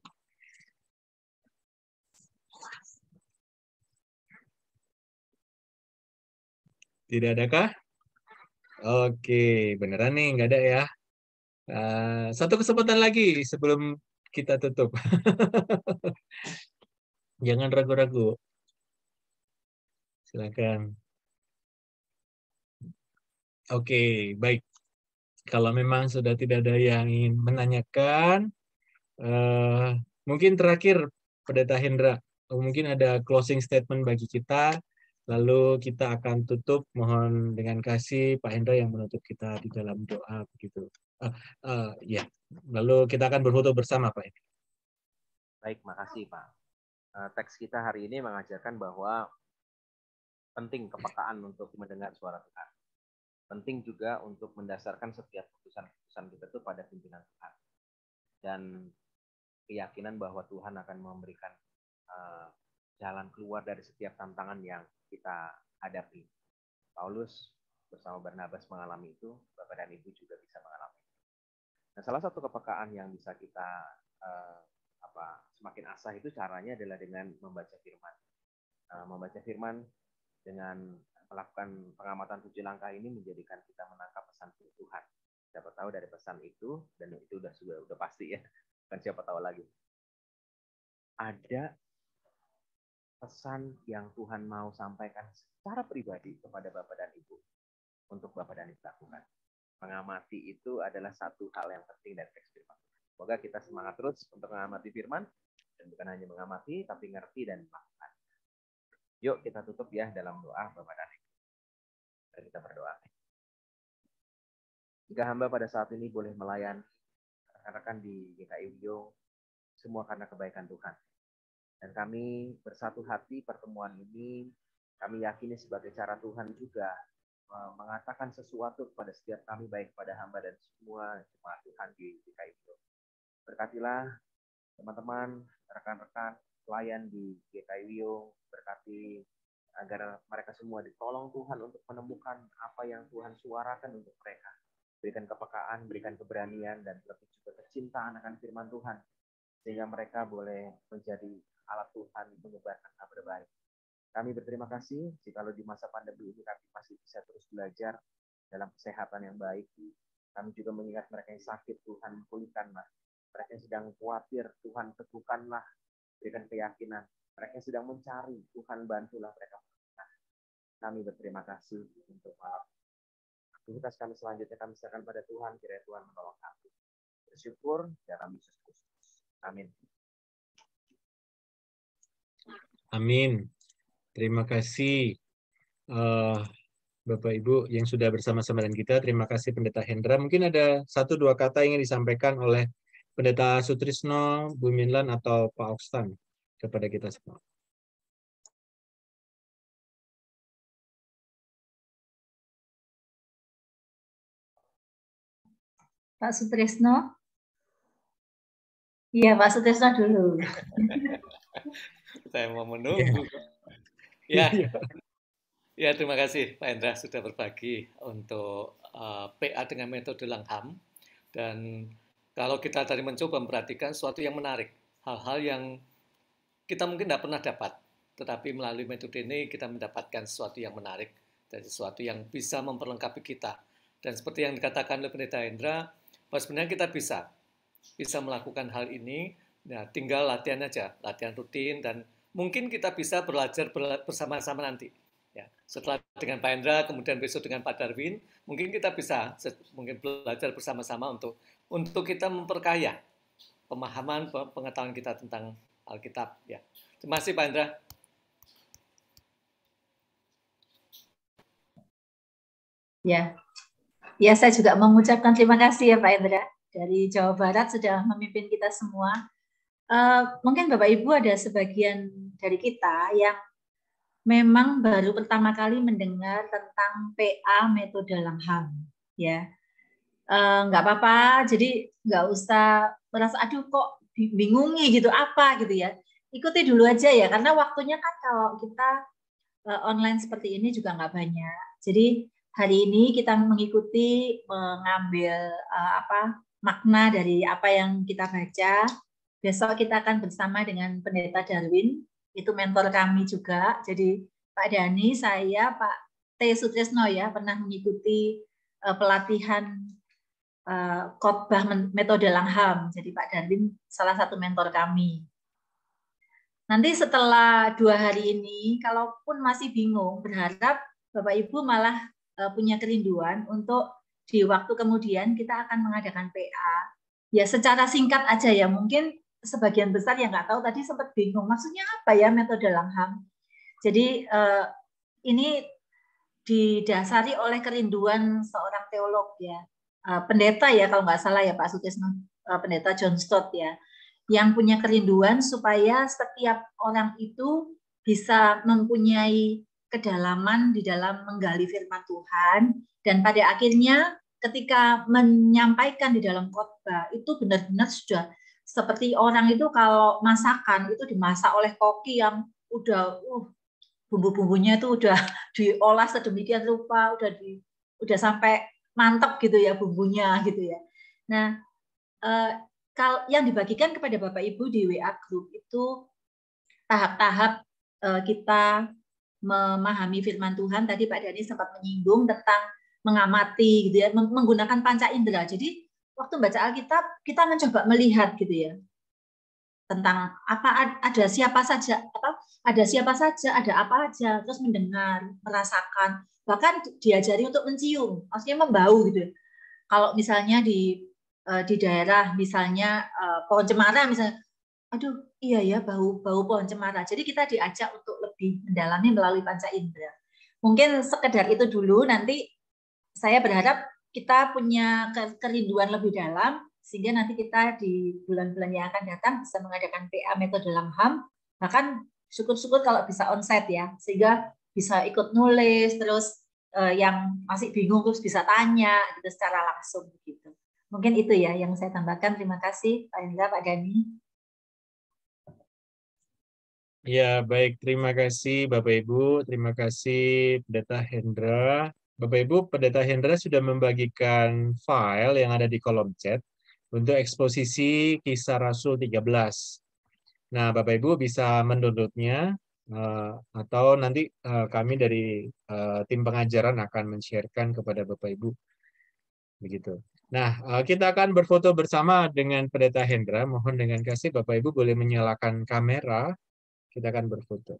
Tidak adakah? Oke, beneran nih, nggak ada ya. Satu kesempatan lagi sebelum kita tutup. Jangan ragu-ragu. Silakan. Oke, baik. Kalau memang sudah tidak ada yang ingin menanyakan, mungkin terakhir Pendeta Hendra, mungkin ada closing statement bagi kita, lalu kita akan tutup. Mohon dengan kasih Pak Hendra yang menutup kita di dalam doa begitu. Ya, lalu kita akan berfoto bersama Pak.
Baik, makasih Pak. Teks kita hari ini mengajarkan bahwa penting kepekaan untuk mendengar suara Tuhan. Penting juga untuk mendasarkan setiap keputusan kita itu pada pimpinan Tuhan. Dan keyakinan bahwa Tuhan akan memberikan jalan keluar dari setiap tantangan yang kita hadapi. Paulus bersama Barnabas mengalami itu, Bapak dan Ibu juga bisa mengalami. Nah, salah satu kepekaan yang bisa kita semakin asah itu caranya adalah dengan membaca firman. Membaca firman dengan melakukan pengamatan 7 langkah ini menjadikan kita menangkap pesan Tuhan. Siapa tahu dari pesan itu, dan itu sudah pasti ya, kan siapa tahu lagi. Ada pesan yang Tuhan mau sampaikan secara pribadi kepada Bapak dan Ibu untuk Bapak dan Ibu lakukan. Mengamati itu adalah satu hal yang penting dari teks firman. Semoga kita semangat terus untuk mengamati firman, dan bukan hanya mengamati, tapi ngerti dan melakukan. Yuk kita tutup ya dalam doa Bapak dan Ibu. Dan kita berdoa. Jika hamba pada saat ini boleh melayani rekan-rekan di GKI Wiyung, semua karena kebaikan Tuhan. Dan kami bersatu hati pertemuan ini, kami yakini sebagai cara Tuhan juga mengatakan sesuatu kepada setiap kami, baik pada hamba dan semua jemaat Tuhan di GKI Wiyung. Berkatilah teman-teman, rekan-rekan, pelayan di GKI Wiyung, berkati agar mereka semua ditolong Tuhan untuk menemukan apa yang Tuhan suarakan untuk mereka. Berikan kepekaan, berikan keberanian, dan lebih juga kecintaan akan firman Tuhan. Sehingga mereka boleh menjadi alat Tuhan menyebarkan kabar baik. Kami berterima kasih jika di masa pandemi ini kami masih bisa terus belajar dalam kesehatan yang baik. Kami juga mengingat mereka yang sakit, Tuhan pulihkanlah. Mereka yang sedang khawatir, Tuhan teguhkanlah, berikan keyakinan. Mereka yang sedang mencari, Tuhan bantulah mereka. Kami berterima kasih untuk malam. Aktivitas kami selanjutnya kami serahkan pada Tuhan, kiranya Tuhan menolong kami. Bersyukur dalam Yesus Kristus. Amin.
Amin. Terima kasih Bapak Ibu yang sudah bersama-sama dengan kita. Terima kasih Pendeta Hendra. Mungkin ada 1-2 kata yang ingin disampaikan oleh Pendeta Sutrisno, Bu Minlan, atau Pak Okstan kepada kita semua.
Pak Sutrisno? Iya, Pak Sutrisno dulu.
Saya mau menunggu. Ya, ya, terima kasih Pak Hendra sudah berbagi untuk PA dengan metode Langham. Dan kalau kita tadi mencoba memperhatikan sesuatu yang menarik, hal-hal yang kita mungkin tidak pernah dapat, tetapi melalui metode ini kita mendapatkan sesuatu yang menarik dan sesuatu yang bisa memperlengkapi kita. Dan seperti yang dikatakan oleh Pendeta Hendra, bahwa sebenarnya kita bisa melakukan hal ini, nah, tinggal latihan aja, latihan rutin, dan mungkin kita bisa belajar bersama-sama nanti. Ya, setelah dengan Pak Hendra, kemudian besok dengan Pak Darwin, mungkin kita bisa belajar bersama-sama untuk kita memperkaya pemahaman, pengetahuan kita tentang Alkitab. Ya, terima kasih Pak Hendra.
Ya, saya juga mengucapkan terima kasih ya Pak Hendra dari Jawa Barat sudah memimpin kita semua. Mungkin Bapak Ibu ada sebagian dari kita yang memang baru pertama kali mendengar tentang PA metode Langham, ya. Nggak apa-apa, jadi nggak usah merasa aduh kok bingungi gitu apa gitu ya. Ikuti dulu aja ya, karena waktunya kan kalau kita online seperti ini juga nggak banyak. Jadi hari ini kita mengikuti, mengambil makna dari apa yang kita baca. Besok kita akan bersama dengan Pendeta Darwin, itu mentor kami juga. Jadi Pak Dani, saya, Pak T. Sutrisno ya, pernah mengikuti pelatihan khotbah metode Langham. Jadi Pak Darwin salah satu mentor kami. Nanti setelah 2 hari ini, kalaupun masih bingung, berharap Bapak Ibu malah punya kerinduan untuk di waktu kemudian kita akan mengadakan PA. Ya secara singkat aja ya, mungkin sebagian besar yang nggak tahu tadi sempat bingung, maksudnya apa ya metode Langham. Jadi ini didasari oleh kerinduan seorang teolog ya, pendeta ya kalau nggak salah ya Pak Sutrisno, Pendeta John Stott ya, yang punya kerinduan supaya setiap orang itu bisa mempunyai kedalaman di dalam menggali firman Tuhan, dan pada akhirnya ketika menyampaikan di dalam khotbah itu benar-benar sudah seperti orang itu kalau masakan itu dimasak oleh koki yang udah bumbu-bumbunya itu udah diolah sedemikian rupa, udah sampai mantap gitu ya bumbunya gitu ya. Nah, kalau yang dibagikan kepada Bapak Ibu di WA Group itu tahap-tahap kita memahami firman Tuhan. Tadi Pak Dhani sempat menyinggung tentang mengamati gitu ya, menggunakan panca indera. Jadi waktu baca Alkitab kita mencoba melihat gitu ya tentang ada siapa saja, ada apa aja, terus mendengar, merasakan, bahkan diajari untuk mencium, maksudnya membau gitu. Kalau misalnya di daerah misalnya pohon cemara misalnya, aduh iya ya bau pohon cemara. Jadi kita diajak untuk lebih mendalami melalui panca indera. Mungkin sekedar itu dulu, nanti saya berharap kita punya kerinduan lebih dalam, sehingga nanti kita di bulan-bulan yang akan datang bisa mengadakan PA metode Langham, bahkan syukur-syukur kalau bisa onsite ya, sehingga bisa ikut nulis, terus yang masih bingung terus bisa tanya gitu secara langsung gitu. Mungkin itu ya yang saya tambahkan. Terima kasih Pak Hendra, Pak Dhani.
Ya, baik. Terima kasih Bapak Ibu. Terima kasih Pendeta Hendra. Bapak Ibu, Pendeta Hendra sudah membagikan file yang ada di kolom chat untuk eksposisi Kisah Rasul 13. Nah, Bapak Ibu bisa mendownloadnya atau nanti kami dari tim pengajaran akan men-sharekan kepada Bapak Ibu. Begitu. Nah, kita akan berfoto bersama dengan Pendeta Hendra. Mohon dengan kasih Bapak Ibu boleh menyalakan kamera. Kita akan berfoto.